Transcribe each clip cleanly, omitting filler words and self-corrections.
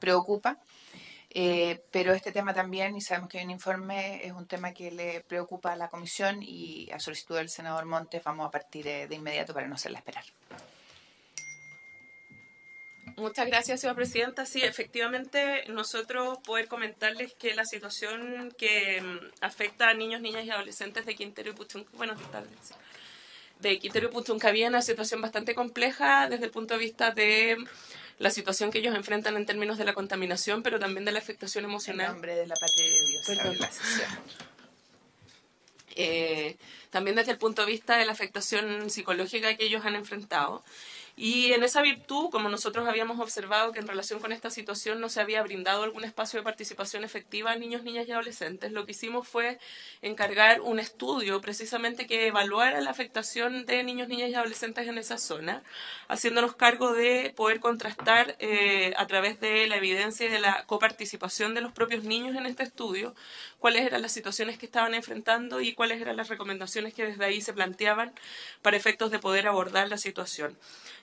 preocupa. Pero este tema también, y sabemos que hay un informe, es un tema que le preocupa a la comisión y a solicitud del senador Montes vamos a partir de inmediato para no hacerla esperar. Muchas gracias, señora presidenta. Sí, efectivamente, nosotros poder comentarles que la situación que afecta a niños, niñas y adolescentes de Quintero y Puchuncaví, de Quintero y Puchuncaví, es una situación bastante compleja desde el punto de vista de la situación que ellos enfrentan en términos de la contaminación, pero también de la afectación emocional. En nombre de la patria y de Dios, se abre la sesión. También desde el punto de vista de la afectación psicológica que ellos han enfrentado. Y en esa virtud, como nosotros habíamos observado que en relación con esta situación no se había brindado algún espacio de participación efectiva a niños, niñas y adolescentes, lo que hicimos fue encargar un estudio precisamente que evaluara la afectación de niños, niñas y adolescentes en esa zona, haciéndonos cargo de poder contrastar a través de la evidencia y de la coparticipación de los propios niños en este estudio cuáles eran las situaciones que estaban enfrentando y cuáles eran las recomendaciones que desde ahí se planteaban para efectos de poder abordar la situación.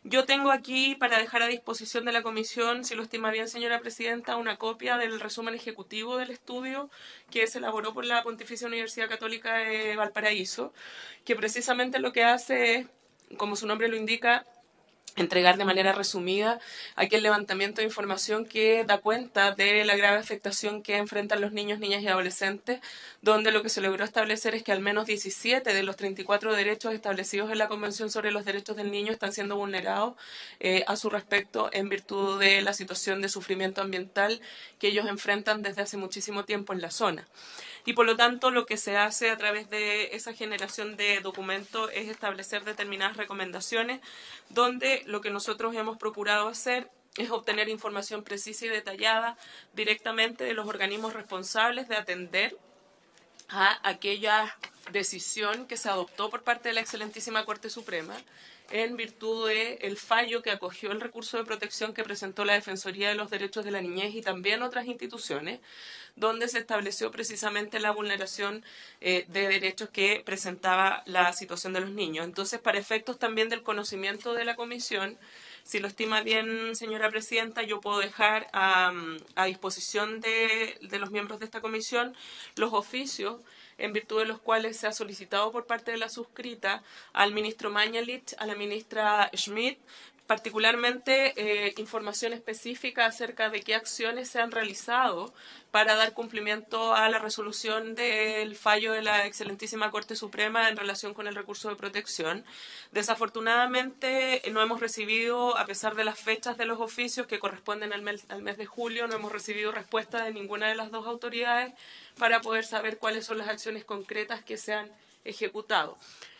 Yo tengo aquí, para dejar a disposición de la comisión, si lo estima bien, señora presidenta, una copia del resumen ejecutivo del estudio que se elaboró por la Pontificia Universidad Católica de Valparaíso, que precisamente lo que hace es, como su nombre lo indica, entregar de manera resumida aquel levantamiento de información que da cuenta de la grave afectación que enfrentan los niños, niñas y adolescentes, donde lo que se logró establecer es que al menos 17 de los 34 derechos establecidos en la Convención sobre los Derechos del Niño están siendo vulnerados a su respecto en virtud de la situación de sufrimiento ambiental que ellos enfrentan desde hace muchísimo tiempo en la zona. Y por lo tanto, lo que se hace a través de esa generación de documentos es establecer determinadas recomendaciones, donde lo que nosotros hemos procurado hacer es obtener información precisa y detallada directamente de los organismos responsables de atender a aquella decisión que se adoptó por parte de la excelentísima Corte Suprema en virtud del fallo que acogió el recurso de protección que presentó la Defensoría de los Derechos de la Niñez y también otras instituciones, donde se estableció precisamente la vulneración de derechos que presentaba la situación de los niños. Entonces, para efectos también del conocimiento de la comisión, si lo estima bien, señora presidenta, yo puedo dejar a disposición de los miembros de esta comisión los oficios en virtud de los cuales se ha solicitado por parte de la suscrita al ministro Mañalich, a la ministra Schmidt, particularmente información específica acerca de qué acciones se han realizado para dar cumplimiento a la resolución del fallo de la excelentísima Corte Suprema en relación con el recurso de protección. Desafortunadamente no hemos recibido, a pesar de las fechas de los oficios que corresponden al mes de julio, no hemos recibido respuesta de ninguna de las dos autoridades para poder saber cuáles son las acciones concretas que se han ejecutado.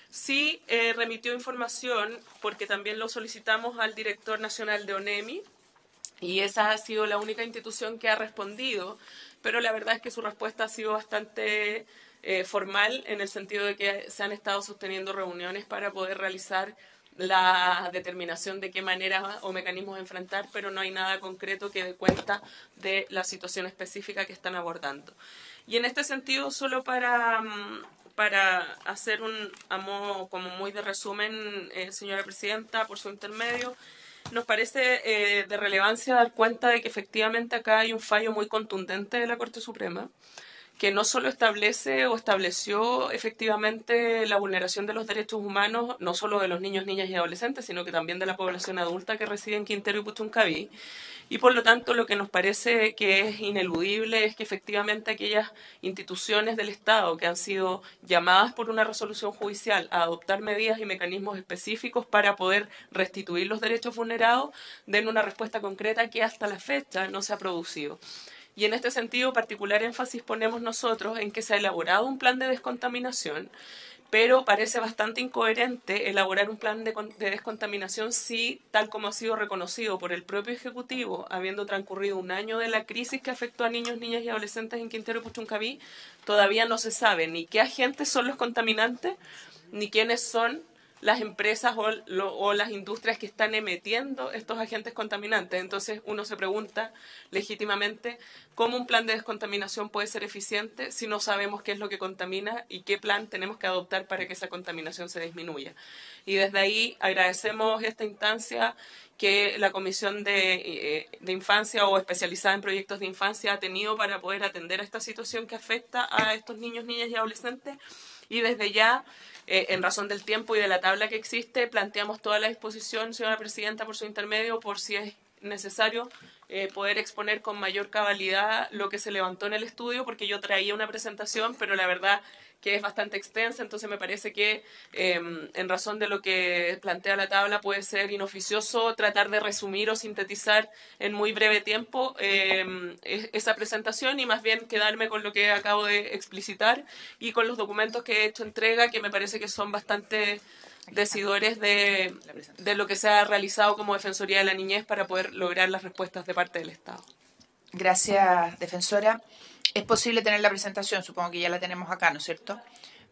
Sí remitió información, porque también lo solicitamos al director nacional de ONEMI, y esa ha sido la única institución que ha respondido, pero la verdad es que su respuesta ha sido bastante formal, en el sentido de que se han estado sosteniendo reuniones para poder realizar la determinación de qué manera o mecanismos enfrentar, pero no hay nada concreto que dé cuenta de la situación específica que están abordando. Y en este sentido, solo para hacer a modo como muy de resumen, señora presidenta, por su intermedio, nos parece de relevancia dar cuenta de que efectivamente acá hay un fallo muy contundente de la Corte Suprema, que no solo establece o estableció efectivamente la vulneración de los derechos humanos, no solo de los niños, niñas y adolescentes, sino que también de la población adulta que reside en Quintero y Puchuncaví. Y por lo tanto, lo que nos parece que es ineludible es que efectivamente aquellas instituciones del Estado que han sido llamadas por una resolución judicial a adoptar medidas y mecanismos específicos para poder restituir los derechos vulnerados den una respuesta concreta que hasta la fecha no se ha producido. Y en este sentido, particular énfasis ponemos nosotros en que se ha elaborado un plan de descontaminación, pero parece bastante incoherente elaborar un plan de descontaminación si, tal como ha sido reconocido por el propio Ejecutivo, habiendo transcurrido un año de la crisis que afectó a niños, niñas y adolescentes en Quintero y Puchuncaví, todavía no se sabe ni qué agentes son los contaminantes, ni quiénes son las empresas o las industrias que están emitiendo estos agentes contaminantes. Entonces uno se pregunta legítimamente cómo un plan de descontaminación puede ser eficiente si no sabemos qué es lo que contamina y qué plan tenemos que adoptar para que esa contaminación se disminuya. Y desde ahí agradecemos esta instancia que la Comisión de Infancia o especializada en proyectos de infancia ha tenido para poder atender a esta situación que afecta a estos niños, niñas y adolescentes. Y desde ya, en razón del tiempo y de la tabla que existe, planteamos toda la disposición, señora Presidenta, por su intermedio, por si es necesario poder exponer con mayor cabalidad lo que se levantó en el estudio, porque yo traía una presentación, pero la verdad que es bastante extensa, entonces me parece que en razón de lo que plantea la tabla puede ser inoficioso tratar de resumir o sintetizar en muy breve tiempo esa presentación y más bien quedarme con lo que acabo de explicitar y con los documentos que he hecho entrega, que me parece que son bastante decidores de lo que se ha realizado como Defensoría de la Niñez para poder lograr las respuestas de parte del Estado. Gracias, defensora. Es posible tener la presentación, supongo que ya la tenemos acá, ¿no es cierto?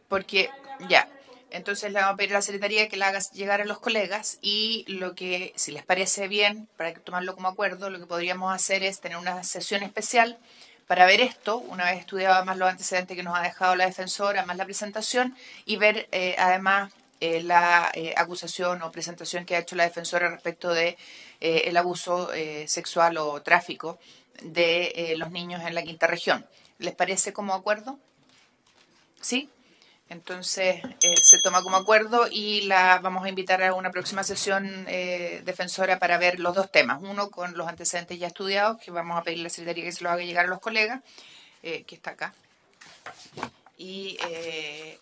Porque, ya, entonces le vamos a pedir a la Secretaría que la haga llegar a los colegas y lo que, si les parece bien, para tomarlo como acuerdo, lo que podríamos hacer es tener una sesión especial para ver esto, una vez estudiado más los antecedentes que nos ha dejado la defensora, más la presentación, y ver además la acusación o presentación que ha hecho la defensora respecto de el abuso sexual o tráfico de los niños en la quinta región. ¿Les parece como acuerdo? ¿Sí? Entonces se toma como acuerdo y la vamos a invitar a una próxima sesión defensora para ver los dos temas. Uno con los antecedentes ya estudiados, que vamos a pedirle a la Secretaría que se los haga llegar a los colegas, que está acá. Y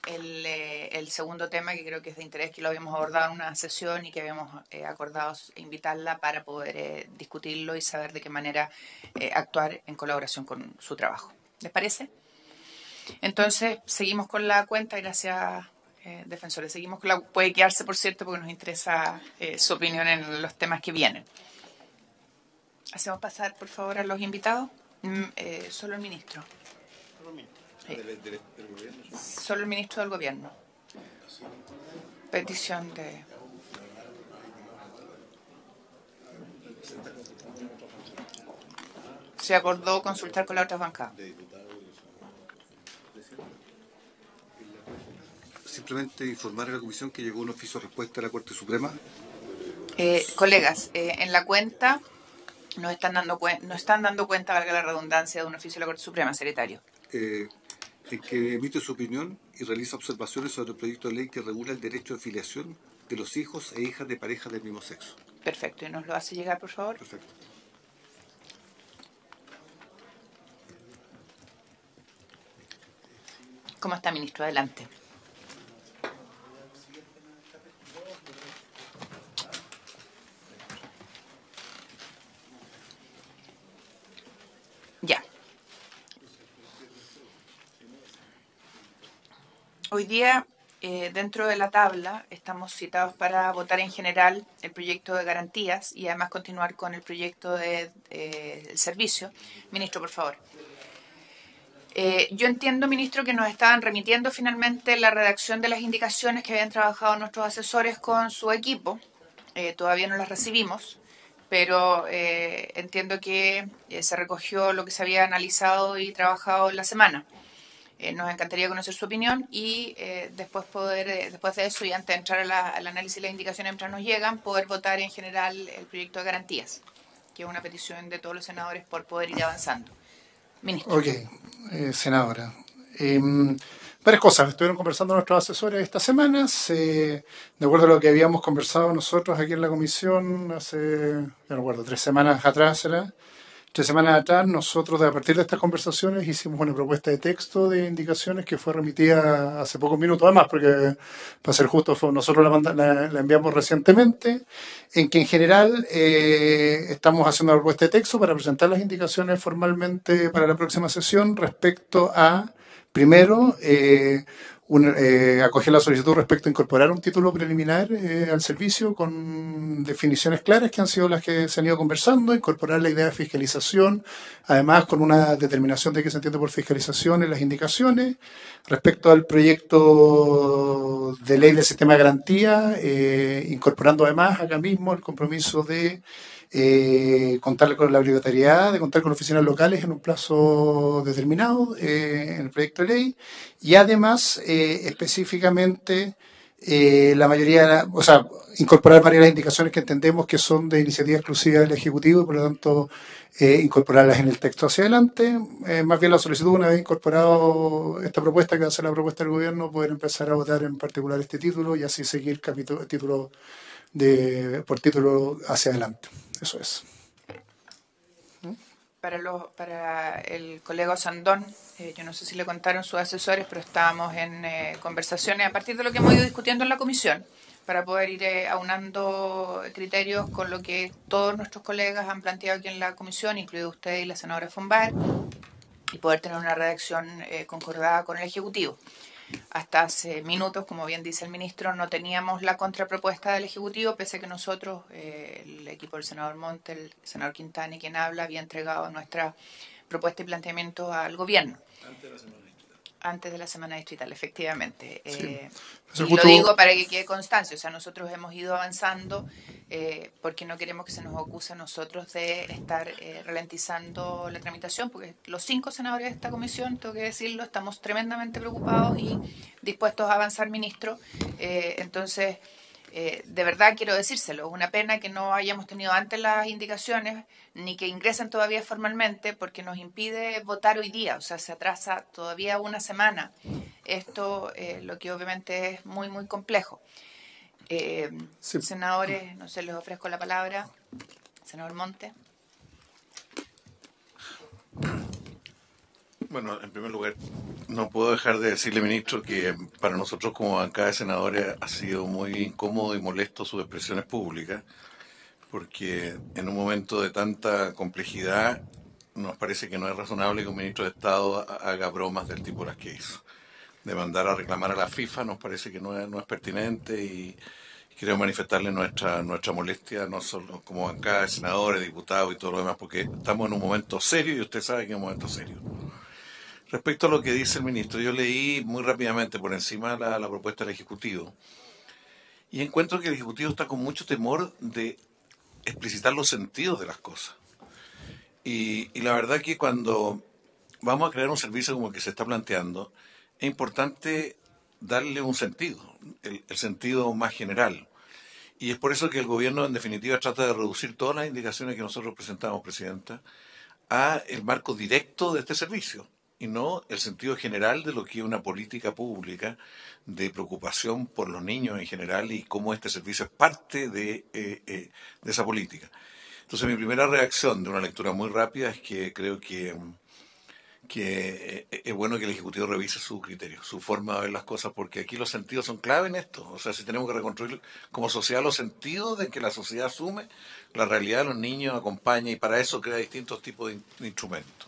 el segundo tema, que creo que es de interés, que lo habíamos abordado en una sesión y que habíamos acordado invitarla para poder discutirlo y saber de qué manera actuar en colaboración con su trabajo. ¿Les parece? Entonces, seguimos con la cuenta. Gracias, defensores. Seguimos con la... Puede quedarse, por cierto, porque nos interesa su opinión en los temas que vienen. Hacemos pasar, por favor, a los invitados. Solo el ministro. Sí. ¿Del gobierno? Solo el ministro del gobierno. Petición de... Se acordó consultar con la otra bancada. Simplemente informar a la Comisión que llegó un oficio de respuesta a la Corte Suprema. Colegas, en la cuenta no están dando cuenta, valga la redundancia, de un oficio de la Corte Suprema, secretario. En que emite su opinión y realiza observaciones sobre el proyecto de ley que regula el derecho de filiación de los hijos e hijas de parejas del mismo sexo. Perfecto. ¿Y nos lo hace llegar, por favor? Perfecto. ¿Cómo está, ministro? Adelante. Ya. Hoy día, dentro de la tabla, estamos citados para votar en general el proyecto de garantías y además continuar con el proyecto de el servicio. Ministro, por favor. Yo entiendo, ministro, que nos estaban remitiendo finalmente la redacción de las indicaciones que habían trabajado nuestros asesores con su equipo. Todavía no las recibimos, pero entiendo que se recogió lo que se había analizado y trabajado en la semana. Nos encantaría conocer su opinión y después de eso y antes de entrar al análisis de las indicaciones mientras nos llegan, poder votar en general el proyecto de garantías, que es una petición de todos los senadores por poder ir avanzando. Ministro. Ok, senadora. Varias cosas. Estuvieron conversando nuestros asesores estas semanas, de acuerdo a lo que habíamos conversado nosotros aquí en la comisión hace, no recuerdo, 3 semanas atrás, ¿será? 3 semanas atrás, nosotros a partir de estas conversaciones hicimos una propuesta de texto de indicaciones que fue remitida hace pocos minutos, además, porque para ser justo, nosotros la enviamos recientemente, en que en general estamos haciendo una propuesta de texto para presentar las indicaciones formalmente para la próxima sesión respecto a, primero, acoger la solicitud respecto a incorporar un título preliminar al servicio con definiciones claras que han sido las que se han ido conversando, incorporar la idea de fiscalización, además con una determinación de qué se entiende por fiscalización en las indicaciones. Respecto al proyecto de ley del sistema de garantía, incorporando además acá mismo el compromiso de contar con la obligatoriedad de contar con oficinas locales en un plazo determinado en el proyecto de ley y además específicamente la mayoría, o sea, incorporar varias de las indicaciones que entendemos que son de iniciativa exclusiva del Ejecutivo y por lo tanto incorporarlas en el texto hacia adelante. Más bien la solicitud, una vez incorporado esta propuesta que va a ser la propuesta del gobierno, poder empezar a votar en particular este título y así seguir título por título hacia adelante. Eso es. Para el colega Sandón, yo no sé si le contaron sus asesores, pero estábamos en conversaciones a partir de lo que hemos ido discutiendo en la comisión para poder ir aunando criterios con lo que todos nuestros colegas han planteado aquí en la comisión, incluido usted y la senadora Fumbar, y poder tener una redacción concordada con el Ejecutivo. Hasta hace minutos, como bien dice el ministro, no teníamos la contrapropuesta del Ejecutivo, pese a que nosotros, el equipo del senador Monte, el senador Quintana y quien habla, había entregado nuestra propuesta y planteamiento al gobierno. Antes de la semana distrital, efectivamente. Sí. Y lo digo para que quede constancia, o sea, nosotros hemos ido avanzando porque no queremos que se nos acuse a nosotros de estar ralentizando la tramitación, porque los 5 senadores de esta comisión, tengo que decirlo, estamos tremendamente preocupados y dispuestos a avanzar, ministro. Entonces, de verdad quiero decírselo, es una pena que no hayamos tenido antes las indicaciones, ni que ingresen todavía formalmente, porque nos impide votar hoy día, o sea, se atrasa todavía una semana. Esto, lo que obviamente es muy, muy complejo. Sí. Senadores, no sé, les ofrezco la palabra. Senador Monte. Bueno, en primer lugar, no puedo dejar de decirle, ministro, que para nosotros como bancada de senadores ha sido muy incómodo y molesto sus expresiones públicas, porque en un momento de tanta complejidad nos parece que no es razonable que un ministro de Estado haga bromas del tipo las que hizo. De mandar a reclamar a la FIFA nos parece que no es pertinente y quiero manifestarle nuestra molestia, no solo como bancada de senadores, diputados y todo lo demás, porque estamos en un momento serio y usted sabe que es un momento serio. Respecto a lo que dice el ministro, yo leí muy rápidamente por encima la propuesta del Ejecutivo y encuentro que el Ejecutivo está con mucho temor de explicitar los sentidos de las cosas. Y la verdad que cuando vamos a crear un servicio como el que se está planteando, es importante darle un sentido, el sentido más general. Y es por eso que el gobierno, en definitiva, trata de reducir todas las indicaciones que nosotros presentamos, Presidenta, a el marco directo de este servicio y no el sentido general de lo que es una política pública de preocupación por los niños en general y cómo este servicio es parte de esa política. Entonces, mi primera reacción de una lectura muy rápida es que creo que es bueno que el Ejecutivo revise su criterio, su forma de ver las cosas, porque aquí los sentidos son clave en esto. O sea, si tenemos que reconstruir como sociedad los sentidos de que la sociedad asume, la realidad de los niños acompaña y para eso crea distintos tipos de instrumentos.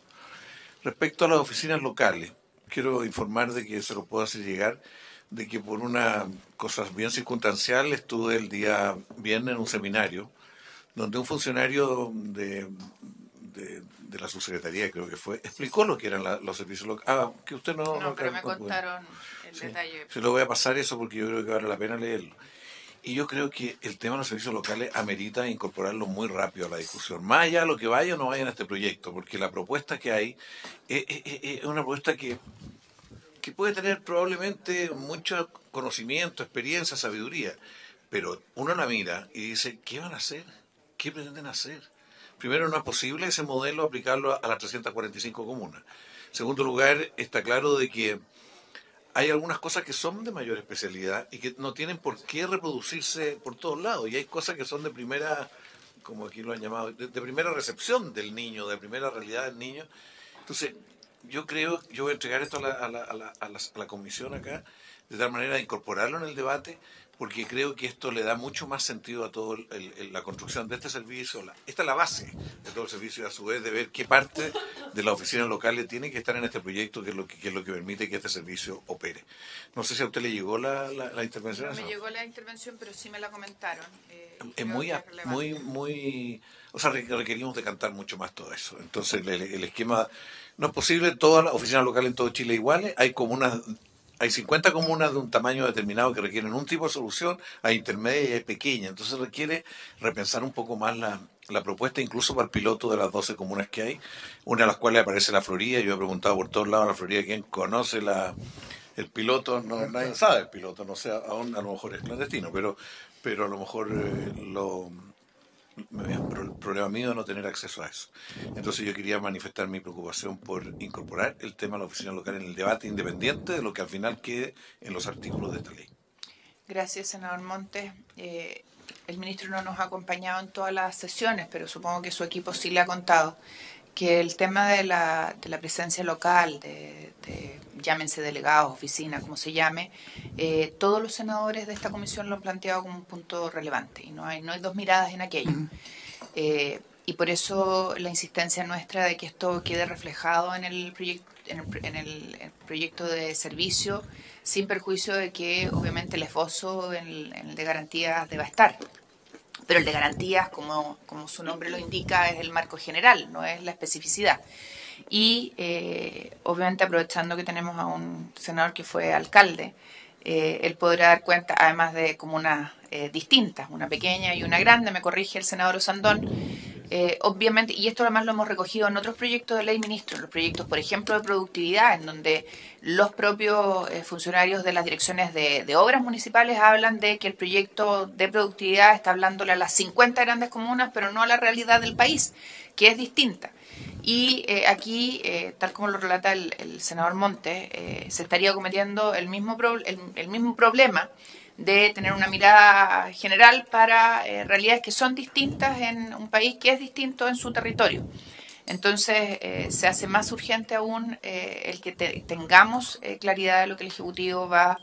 Respecto a las oficinas locales, quiero informar de que se lo puedo hacer llegar, de que por una cosa bien circunstancial estuve el día viernes en un seminario donde un funcionario de la subsecretaría, creo que fue, explicó lo que eran los servicios locales. Que usted No, pero me contaron el detalle. Se lo voy a pasar eso porque yo creo que vale la pena leerlo. Y yo creo que el tema de los servicios locales amerita incorporarlo muy rápido a la discusión. Más allá de lo que vaya o no vaya en este proyecto, porque la propuesta que hay es una propuesta que puede tener probablemente mucho conocimiento, experiencia, sabiduría, pero uno la mira y dice, ¿qué van a hacer? ¿Qué pretenden hacer? Primero, no es posible ese modelo aplicarlo a las 345 comunas. En segundo lugar, está claro de que hay algunas cosas que son de mayor especialidad y que no tienen por qué reproducirse por todos lados. Y hay cosas que son de primera, como aquí lo han llamado, de primera recepción del niño, de primera realidad del niño. Entonces, yo voy a entregar esto a la comisión acá, de tal manera de incorporarlo en el debate, porque creo que esto le da mucho más sentido a toda la construcción de este servicio. Esta es la base de todo el servicio y a su vez de ver qué parte de las oficinas locales tiene que estar en este proyecto, que es lo que permite que este servicio opere. No sé si a usted le llegó la intervención. No me llegó la intervención, pero sí me la comentaron. Es muy, o sea, requerimos decantar mucho más todo eso. Entonces el esquema, no es posible todas las oficinas locales en todo Chile iguales, hay 50 comunas de un tamaño determinado que requieren un tipo de solución, hay intermedias y hay pequeñas. Entonces requiere repensar un poco más la propuesta, incluso para el piloto de las 12 comunas que hay, una de las cuales aparece la Florida. Yo he preguntado por todos lados en la Florida quién conoce el piloto, nadie sabe el piloto, no sé, aún a lo mejor es clandestino, pero a lo mejor el problema mío es no tener acceso a eso. Entonces yo quería manifestar mi preocupación por incorporar el tema de la oficina local en el debate, independiente de lo que al final quede en los artículos de esta ley. Gracias, senador Montes. El ministro no nos ha acompañado en todas las sesiones, pero supongo que su equipo sí le ha contado que el tema de la presencia local, llámense delegados, oficina, como se llame, todos los senadores de esta comisión lo han planteado como un punto relevante y no hay dos miradas en aquello. Y por eso la insistencia nuestra de que esto quede reflejado en el proyecto de servicio, sin perjuicio de que obviamente el esbozo en el de garantías deba estar. Pero el de garantías, como su nombre lo indica, es el marco general, no es la especificidad. Y obviamente aprovechando que tenemos a un senador que fue alcalde, él podrá dar cuenta, además de comunas distintas, una pequeña y una grande, me corrige el senador Osandón, obviamente, y esto además lo hemos recogido en otros proyectos de ley, ministro, los proyectos, por ejemplo, de productividad, en donde los propios funcionarios de las direcciones de obras municipales hablan de que el proyecto de productividad está hablándole a las 50 grandes comunas, pero no a la realidad del país, que es distinta. Y aquí, tal como lo relata el senador Montes, se estaría cometiendo el mismo problema de tener una mirada general para realidades que son distintas en un país que es distinto en su territorio. Entonces, se hace más urgente aún el que tengamos claridad de lo que el Ejecutivo va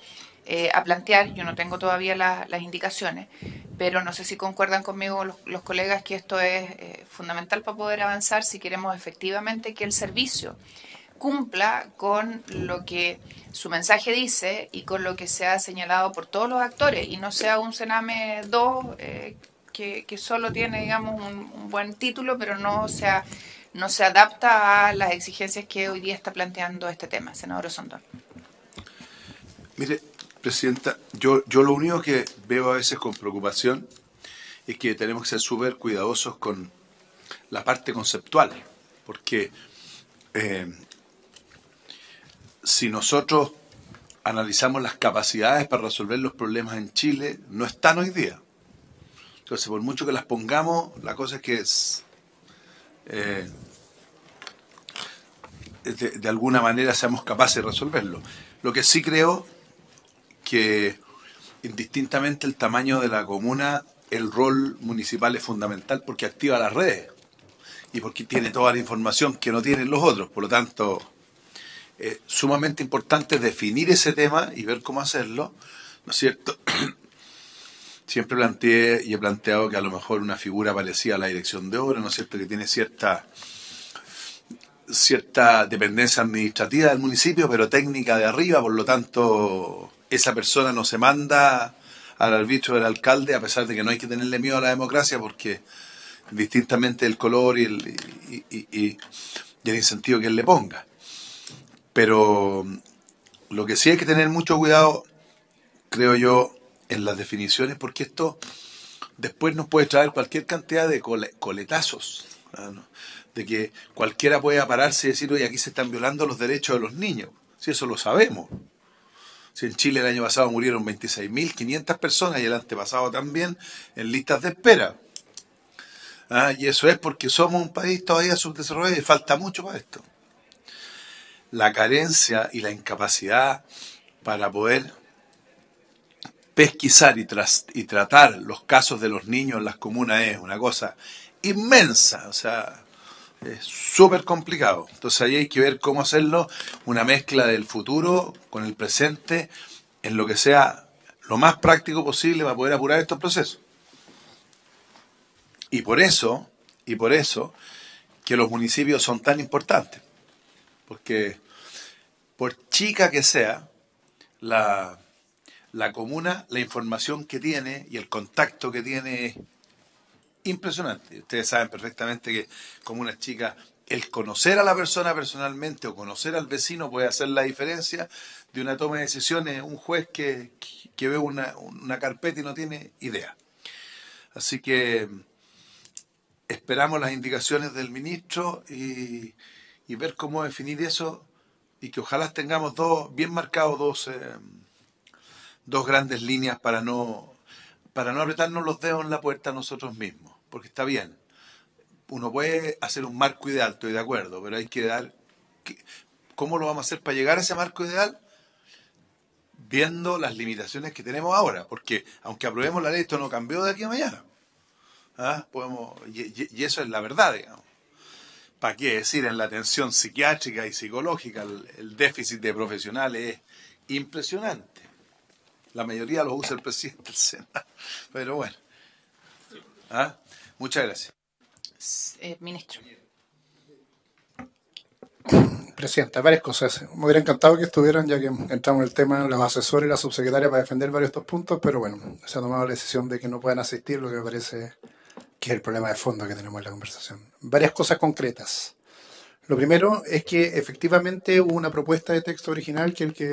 a plantear. Yo no tengo todavía las indicaciones, pero no sé si concuerdan conmigo los colegas que esto es fundamental para poder avanzar si queremos efectivamente que el servicio cumpla con lo que su mensaje dice y con lo que se ha señalado por todos los actores y no sea un Sename 2 que solo tiene, digamos, un buen título, pero no se adapta a las exigencias que hoy día está planteando este tema. Senador Osandón. Mire, Presidenta, yo lo único que veo a veces con preocupación es que tenemos que ser súper cuidadosos con la parte conceptual, porque si nosotros analizamos las capacidades para resolver los problemas en Chile, no están hoy día. Entonces, por mucho que las pongamos, la cosa es que de alguna manera seamos capaces de resolverlo. Lo que sí creo que, indistintamente el tamaño de la comuna, el rol municipal es fundamental porque activa las redes y porque tiene toda la información que no tienen los otros. Por lo tanto, es sumamente importante definir ese tema y ver cómo hacerlo, ¿no es cierto? Siempre planteé y he planteado que a lo mejor una figura parecida a la dirección de obra, ¿no es cierto?, que tiene cierta dependencia administrativa del municipio, pero técnica de arriba, por lo tanto esa persona no se manda al arbitrio del alcalde, a pesar de que no hay que tenerle miedo a la democracia, porque distintamente el color y el incentivo que él le ponga. Pero lo que sí hay que tener mucho cuidado, creo yo, en las definiciones, porque esto después nos puede traer cualquier cantidad de coletazos, ¿no? De que cualquiera pueda pararse y decir, oye, aquí se están violando los derechos de los niños. Si eso lo sabemos. Si en Chile el año pasado murieron 26.500 personas y el antepasado también en listas de espera. Y eso es porque somos un país todavía subdesarrollado y falta mucho para esto. La carencia y la incapacidad para poder pesquisar y tratar los casos de los niños en las comunas es una cosa inmensa, o sea, es súper complicado. Entonces ahí hay que ver cómo hacerlo, una mezcla del futuro con el presente, en lo que sea lo más práctico posible para poder apurar estos procesos. Y por eso que los municipios son tan importantes. Porque por chica que sea, la comuna, la información que tiene y el contacto que tiene es impresionante. Ustedes saben perfectamente que comunas chicas, el conocer a la persona personalmente o conocer al vecino puede hacer la diferencia de una toma de decisiones. Un juez que ve una carpeta y no tiene idea. Así que esperamos las indicaciones del ministro y ver cómo definir eso, y que ojalá tengamos bien marcados dos grandes líneas para no apretarnos los dedos en la puerta nosotros mismos. Porque está bien, uno puede hacer un marco ideal, estoy de acuerdo, pero hay que dar... ¿Cómo lo vamos a hacer para llegar a ese marco ideal? Viendo las limitaciones que tenemos ahora, porque aunque aprobemos la ley, esto no cambió de aquí a mañana. Y eso es la verdad, digamos. ¿Para qué decir? En la atención psiquiátrica y psicológica el déficit de profesionales es impresionante. La mayoría lo usa el presidente del Senado. Pero bueno. Muchas gracias. Ministro. Presidenta, varias cosas. Me hubiera encantado que estuvieran, ya que entramos en el tema, los asesores y la subsecretaria para defender varios de estos puntos, pero bueno, se ha tomado la decisión de que no puedan asistir, lo que me parece que es el problema de fondo que tenemos en la conversación. Varias cosas concretas. Lo primero es que efectivamente hubo una propuesta de texto original, que el que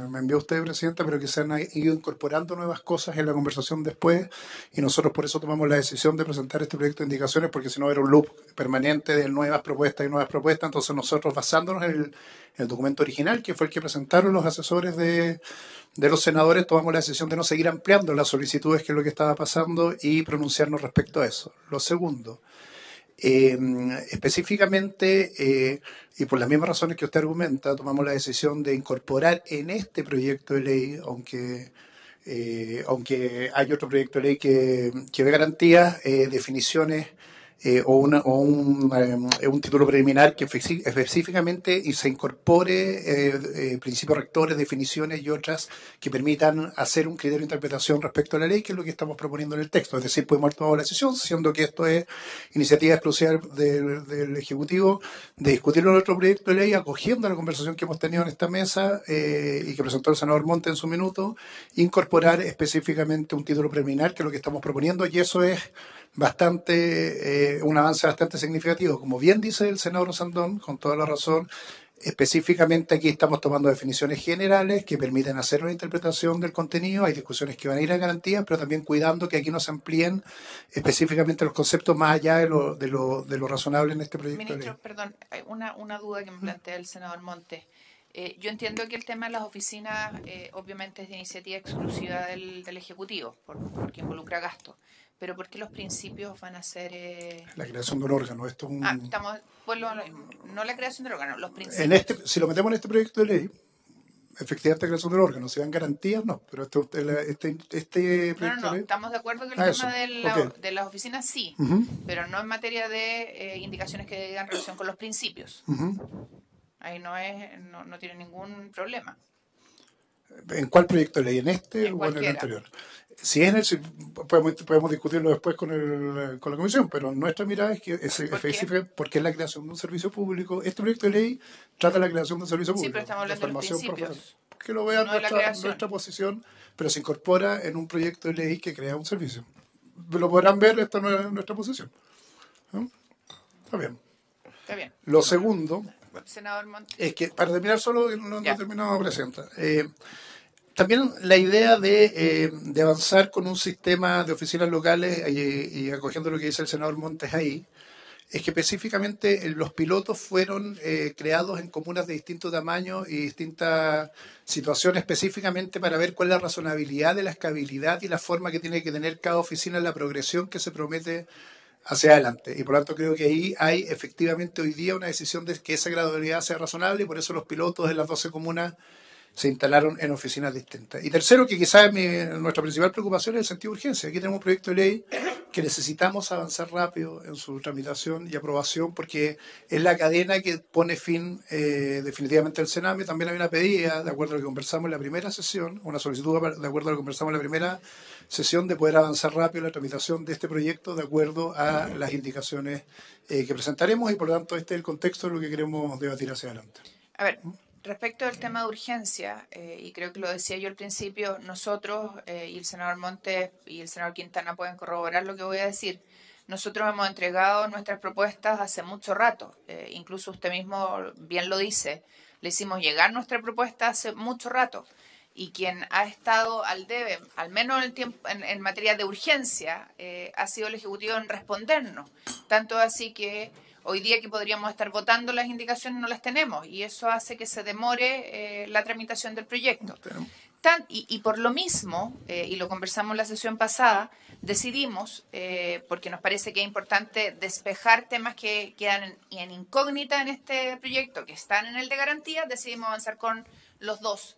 me envió usted, Presidenta, pero que se han ido incorporando nuevas cosas en la conversación después, y nosotros por eso tomamos la decisión de presentar este proyecto de indicaciones, porque si no era un loop permanente de nuevas propuestas y nuevas propuestas. Entonces nosotros, basándonos en el documento original, que fue el que presentaron los asesores de los senadores, tomamos la decisión de no seguir ampliando las solicitudes, que es lo que estaba pasando, y pronunciarnos respecto a eso. Lo segundo, específicamente, y por las mismas razones que usted argumenta, tomamos la decisión de incorporar en este proyecto de ley, aunque hay otro proyecto de ley que ve garantías, definiciones o un título preliminar que específicamente y se incorpore principios rectores, definiciones y otras que permitan hacer un criterio de interpretación respecto a la ley, que es lo que estamos proponiendo en el texto. Es decir, podemos haber tomado la decisión, siendo que esto es iniciativa exclusiva del Ejecutivo, de discutirlo en otro proyecto de ley, acogiendo la conversación que hemos tenido en esta mesa y que presentó el senador Monte en su minuto, incorporar específicamente un título preliminar, que es lo que estamos proponiendo, y eso es un avance bastante significativo. Como bien dice el senador Sandón, con toda la razón, específicamente aquí estamos tomando definiciones generales que permiten hacer una interpretación del contenido. Hay discusiones que van a ir a garantías, pero también cuidando que aquí no se amplíen específicamente los conceptos más allá de lo razonable en este proyecto de ley. Ministro, perdón, hay una duda que me plantea el senador Montes. Yo entiendo que el tema de las oficinas obviamente es de iniciativa exclusiva del Ejecutivo, porque involucra gastos. Pero ¿por qué los principios van a ser...? La creación de un órgano. Esto es un... vuelvo a lo mismo. No la creación del órgano, los principios. Si lo metemos en este proyecto de ley, efectivamente la creación del órgano, si dan garantías, no. Pero este proyecto No, de ley... estamos de acuerdo que el tema de las oficinas sí, pero no en materia de indicaciones que digan relación con los principios. Ahí no tiene ningún problema. ¿En cuál proyecto de ley? ¿En este o en el anterior? Si es en el, podemos discutirlo después con la Comisión, pero nuestra mirada es que es específica porque es la creación de un servicio público. Este proyecto de ley trata la creación de un servicio público. Sí, pero estamos hablando de los principios. Que lo vean nuestra posición, pero se incorpora en un proyecto de ley que crea un servicio. Lo podrán ver, esta no es nuestra posición. ¿No? Está bien. Lo segundo... Senador Montes. Es que, para terminar solo, no he terminado, Presidenta. También la idea de avanzar con un sistema de oficinas locales y acogiendo lo que dice el senador Montes ahí, es que específicamente los pilotos fueron creados en comunas de distinto tamaño y distintas situaciones, específicamente para ver cuál es la razonabilidad de la escalabilidad y la forma que tiene que tener cada oficina en la progresión que se promete hacia adelante. Y por lo tanto creo que ahí hay efectivamente hoy día una decisión de que esa gradualidad sea razonable, y por eso los pilotos de las 12 comunas se instalaron en oficinas distintas. Y tercero, que quizás nuestra principal preocupación es el sentido de urgencia. Aquí tenemos un proyecto de ley que necesitamos avanzar rápido en su tramitación y aprobación porque es la cadena que pone fin definitivamente al Sename. También hay una pedida, de acuerdo a lo que conversamos en la primera sesión, una solicitud de acuerdo a lo que conversamos en la primera sesión de poder avanzar rápido en la tramitación de este proyecto de acuerdo a las indicaciones que presentaremos y por lo tanto este es el contexto de lo que queremos debatir hacia adelante. A ver, respecto al tema de urgencia, y creo que lo decía yo al principio, nosotros y el senador Montes y el senador Quintana pueden corroborar lo que voy a decir. Nosotros hemos entregado nuestras propuestas hace mucho rato, incluso usted mismo bien lo dice, le hicimos llegar nuestra propuesta hace mucho rato. Y quien ha estado al debe, al menos en, el tiempo, en materia de urgencia, ha sido el Ejecutivo en respondernos. Tanto así que hoy día que podríamos estar votando las indicaciones no las tenemos y eso hace que se demore la tramitación del proyecto. Y por lo mismo, y lo conversamos en la sesión pasada, decidimos, porque nos parece que es importante despejar temas que quedan en incógnita en este proyecto, que están en el de garantía, decidimos avanzar con los dos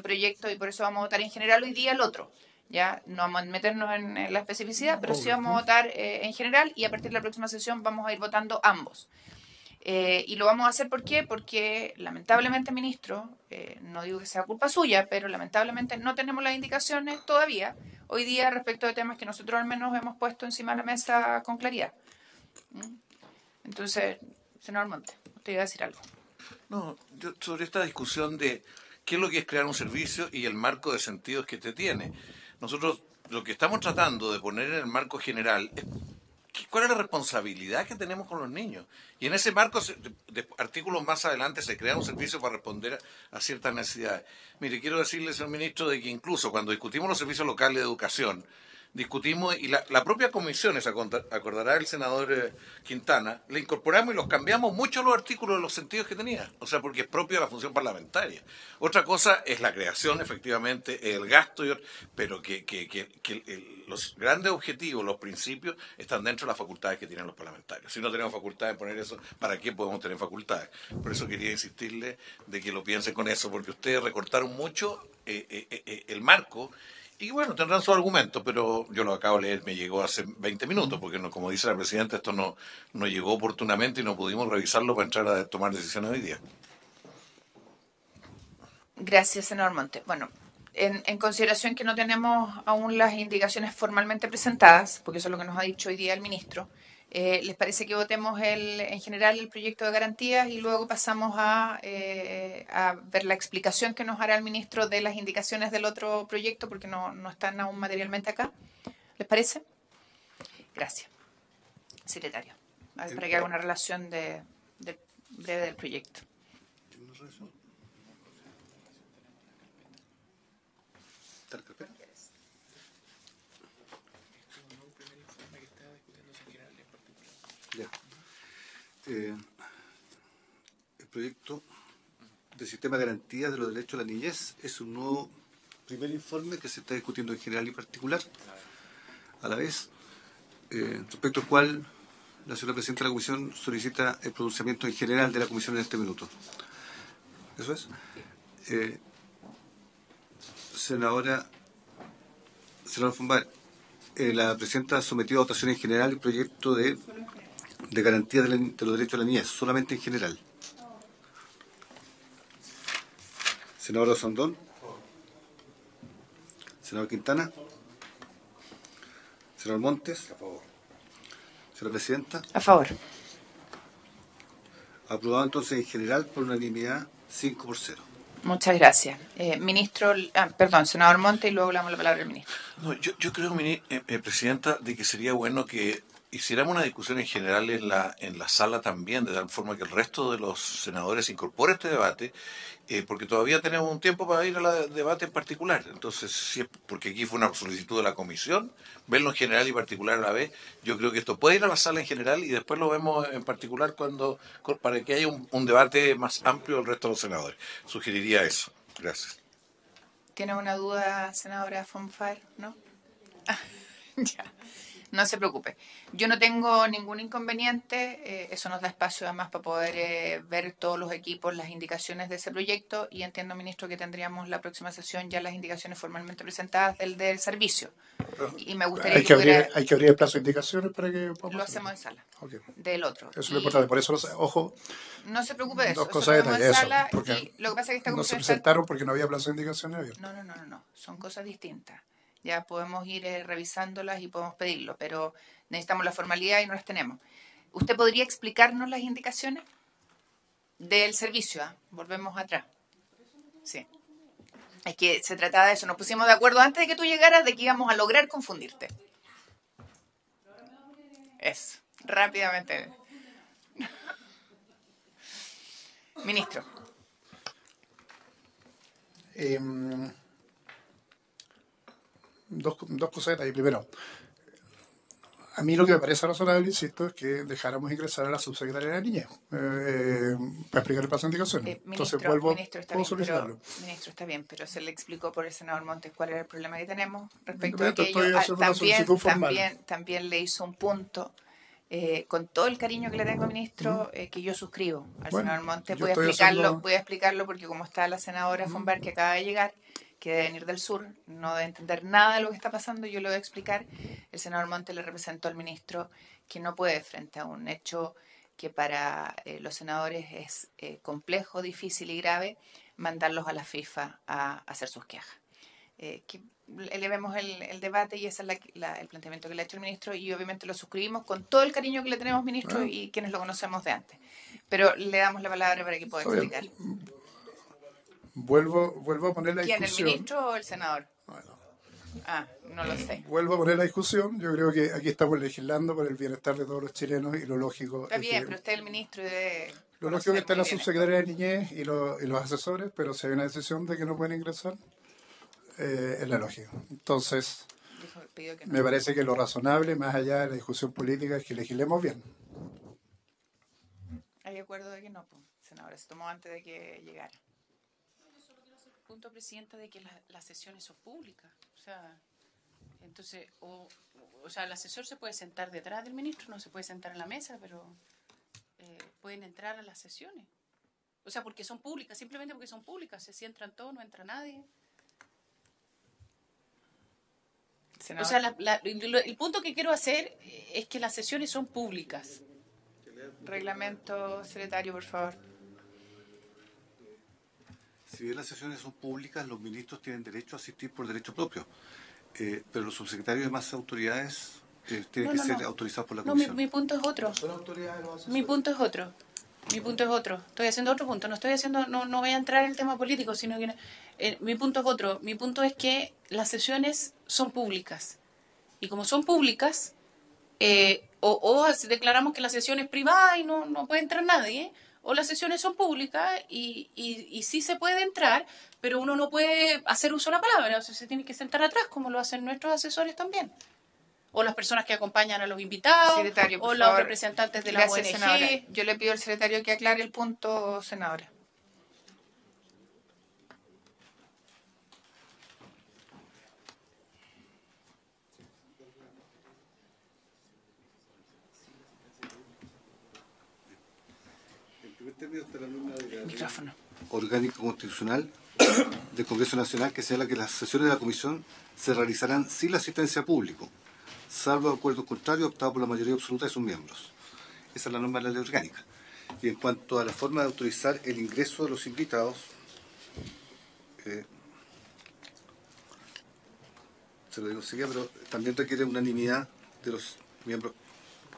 proyectos y por eso vamos a votar en general hoy día el otro. Ya no vamos a meternos en la especificidad, pero sí vamos a votar en general y a partir de la próxima sesión vamos a ir votando ambos. Y lo vamos a hacer ¿por qué? Porque lamentablemente, ministro, no digo que sea culpa suya, pero lamentablemente no tenemos las indicaciones todavía hoy día respecto de temas que nosotros al menos hemos puesto encima de la mesa con claridad. Entonces, senador Monte, usted iba a decir algo. No, yo sobre esta discusión de qué es lo que es crear un servicio y el marco de sentidos que te tiene. Nosotros lo que estamos tratando de poner en el marco general es cuál es la responsabilidad que tenemos con los niños. Y en ese marco, de artículos más adelante, se crea un servicio para responder a ciertas necesidades. Mire, quiero decirle, señor ministro, de que incluso cuando discutimos los servicios locales de educación, discutimos, y la propia comisión, se acordará el senador Quintana, le incorporamos y los cambiamos mucho los artículos de los sentidos que tenía, o sea, porque es propio de la función parlamentaria. Otra cosa es la creación, efectivamente, el gasto, pero los grandes objetivos, los principios, están dentro de las facultades que tienen los parlamentarios. Si no tenemos facultades de poner eso, ¿para qué podemos tener facultades? Por eso quería insistirle de que lo piensen con eso, porque ustedes recortaron mucho el marco. Y bueno, tendrán su argumento, pero yo lo acabo de leer, me llegó hace 20 minutos, porque no, como dice la presidenta, esto no llegó oportunamente y no pudimos revisarlo para entrar a tomar decisiones hoy día. Gracias, senador Monte. Bueno, en consideración que no tenemos aún las indicaciones formalmente presentadas, porque eso es lo que nos ha dicho hoy día el ministro, ¿les parece que votemos en general el proyecto de garantías y luego pasamos a ver la explicación que nos hará el ministro de las indicaciones del otro proyecto, porque no están aún materialmente acá? ¿Les parece? Gracias. Secretario, para que haga una relación breve del proyecto. Ya. El proyecto de sistema de garantía de los derechos de la niñez es un nuevo primer informe que se está discutiendo en general y particular a la vez, respecto al cual la señora presidenta de la comisión solicita el pronunciamiento en general de la comisión en este minuto. ¿Eso es? Senador Fumbar, la presidenta ha sometido a votación en general el proyecto de garantía de los derechos de la niñez, solamente en general. Senador Osandón. Senador Quintana. Senador Montes. A favor. Señora presidenta. A favor. Aprobado entonces en general por unanimidad 5-0. Muchas gracias. Ministro, perdón, senador Monte y luego le damos la palabra al ministro. No, yo creo, presidenta, de que sería bueno que hiciéramos una discusión en general en la sala también, de tal forma que el resto de los senadores incorpore este debate, porque todavía tenemos un tiempo para ir al debate en particular. Entonces, si es porque aquí fue una solicitud de la comisión, verlo en general y particular a la vez, yo creo que esto puede ir a la sala en general y después lo vemos en particular para que haya un debate más amplio del resto de los senadores. Sugeriría eso. Gracias. ¿Tiene una duda, senadora Fonfar? ¿No? Ya. No se preocupe. Yo no tengo ningún inconveniente. Eso nos da espacio además para poder ver todos los equipos, las indicaciones de ese proyecto. Y entiendo, ministro, que tendríamos la próxima sesión ya las indicaciones formalmente presentadas del servicio. Y me gustaría hay que abrir el plazo de indicaciones para que podamos lo hacemos en sala. Okay. Del otro. Eso es lo importante. Por eso, ojo, no se preocupe de eso. dos cosas de detalle. Eso, porque lo que pasa es que esta no se comisión presentaron porque no había plazo de indicaciones abierto. No. Son cosas distintas. Ya podemos ir revisándolas y podemos pedirlo, pero necesitamos la formalidad y no las tenemos. ¿Usted podría explicarnos las indicaciones del servicio? Volvemos atrás. Sí. Es que se trataba de eso. Nos pusimos de acuerdo antes de que tú llegaras de que íbamos a lograr confundirte. Eso. Rápidamente. Ministro. Dos cosas ahí. Primero, a mí lo que me parece razonable, insisto, es que dejáramos ingresar a la subsecretaria de la Niñez para explicar el plazo de indicaciones. Entonces vuelvo, puedo solicitarlo. Ministro, está bien, pero se le explicó por el senador Montes cuál era el problema que tenemos respecto a aquello. Estoy haciendo una solicitud formal. También le hizo un punto, con todo el cariño que le tengo, ministro, que yo suscribo al senador Montes. Voy a explicarlo porque como está la senadora Fombar que acaba de llegar, que debe venir del sur, no debe entender nada de lo que está pasando, yo lo voy a explicar. El senador Montes le representó al ministro que no puede, frente a un hecho que para los senadores es complejo, difícil y grave, mandarlos a la FIFA a hacer sus quejas. Que elevemos el debate y ese es el planteamiento que le ha hecho el ministro y obviamente lo suscribimos con todo el cariño que le tenemos, ministro, y quienes lo conocemos de antes. Pero le damos la palabra para que pueda explicar. Vuelvo a poner la discusión. ¿Quién, el ministro o el senador? Bueno. No lo sé. Vuelvo a poner la discusión. Yo creo que aquí estamos legislando por el bienestar de todos los chilenos y lo lógico Está bien, pero usted es el ministro y debe lo lógico que está la subsecretaria de Niñez y los asesores, pero si hay una decisión de que no pueden ingresar, es la lógica. Entonces, me parece que lo razonable, más allá de la discusión política, es que legislemos bien. ¿Hay acuerdo de que no, senadora? Se tomó antes de que llegara. Punto, presidenta, de que las sesiones son públicas. O sea, entonces, o sea, el asesor se puede sentar detrás del ministro, no se puede sentar en la mesa, pero pueden entrar a las sesiones. O sea, porque son públicas, simplemente porque son públicas. Si entran todos, no entra nadie. O sea, el punto que quiero hacer es que las sesiones son públicas. Reglamento, secretario, por favor. Si bien las sesiones son públicas, los ministros tienen derecho a asistir por derecho propio, pero los subsecretarios de más autoridades tienen que ser autorizados por la comisión. No, mi punto es otro. ¿Son autoridades los Mi punto es otro. Estoy haciendo otro punto. No voy a entrar en el tema político, sino que mi punto es otro. Mi punto es que las sesiones son públicas. Y como son públicas, o declaramos que la sesión es privada y no puede entrar nadie, o las sesiones son públicas y sí se puede entrar, pero uno no puede hacer uso de la palabra, o sea, se tiene que sentar atrás, como lo hacen nuestros asesores también. O las personas que acompañan a los invitados, secretario, o los favor, representantes de la ONG. Senadora. Yo le pido al secretario que aclare el punto, senadora. Micrófono. Orgánico constitucional del Congreso Nacional que señala que las sesiones de la comisión se realizarán sin la asistencia a público, salvo acuerdo contrario optado por la mayoría absoluta de sus miembros. Esa es la norma de la ley orgánica. Y en cuanto a la forma de autorizar el ingreso de los invitados, se lo digo enseguida, pero también requiere unanimidad de los miembros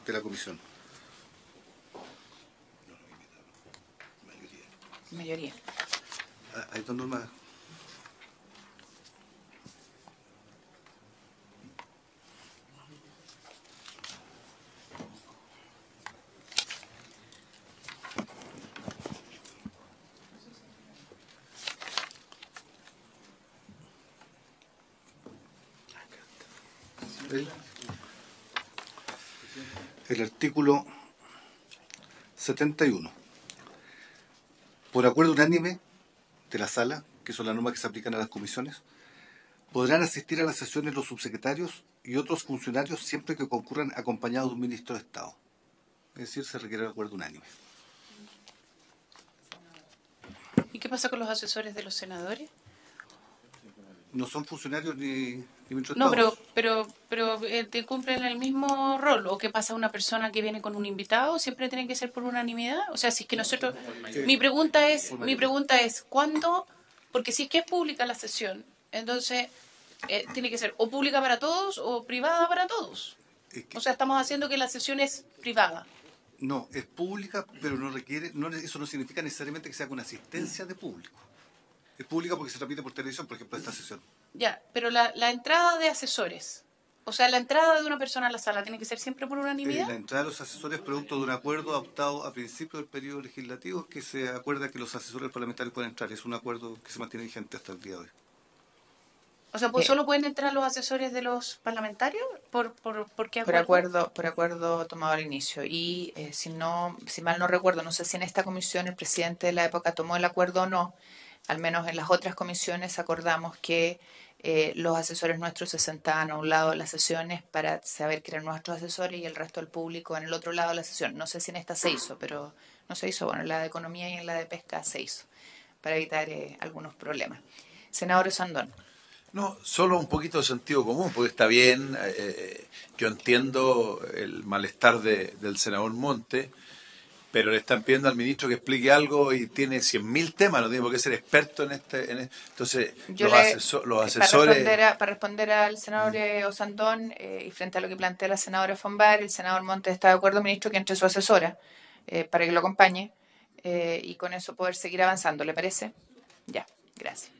de la comisión. Mayoría. Hay dos normas. El artículo 71. Por acuerdo unánime de la sala, que son las normas que se aplican a las comisiones, podrán asistir a las sesiones los subsecretarios y otros funcionarios siempre que concurran acompañados de un ministro de Estado. Es decir, se requiere el acuerdo unánime. ¿Y qué pasa con los asesores de los senadores? No son funcionarios ni ministros de No, Estado. pero ¿te cumplen el mismo rol? ¿O qué pasa a una persona que viene con un invitado? ¿Siempre tiene que ser por unanimidad? O sea, si es que nosotros... Mi pregunta es, ¿cuándo? Porque si es que es pública la sesión, entonces tiene que ser o pública para todos o privada para todos. Es que- O sea, estamos haciendo que la sesión es privada. No, es pública, pero no requiere, eso no significa necesariamente que sea con asistencia de público. Es pública porque se transmite por televisión, por ejemplo, esta sesión. Ya, pero la entrada de asesores, o sea, la entrada de una persona a la sala, ¿tiene que ser siempre por unanimidad? La entrada de los asesores es producto de un acuerdo adoptado a principio del periodo legislativo que se acuerda que los asesores parlamentarios pueden entrar. Es un acuerdo que se mantiene vigente hasta el día de hoy. O sea, pues, ¿solo pueden entrar los asesores de los parlamentarios? ¿Por qué acuerdo? Por acuerdo tomado al inicio. Y si mal no recuerdo, no sé si en esta comisión el presidente de la época tomó el acuerdo o no, al menos en las otras comisiones acordamos que los asesores nuestros se sentaban a un lado de las sesiones para saber que eran nuestros asesores y el resto del público en el otro lado de la sesión. No sé si en esta se hizo, pero no se hizo. Bueno, en la de Economía y en la de Pesca se hizo, para evitar algunos problemas. Senador Sandón. No, solo un poquito de sentido común, porque está bien, yo entiendo el malestar del senador Monte, pero le están pidiendo al ministro que explique algo y tiene 100.000 temas, no tiene por qué ser experto en este. Entonces, los asesores... Para responder al senador Osandón y frente a lo que plantea la senadora Fombar, el senador Montes está de acuerdo, ministro, que entre su asesora para que lo acompañe y con eso poder seguir avanzando, ¿le parece? Ya, gracias.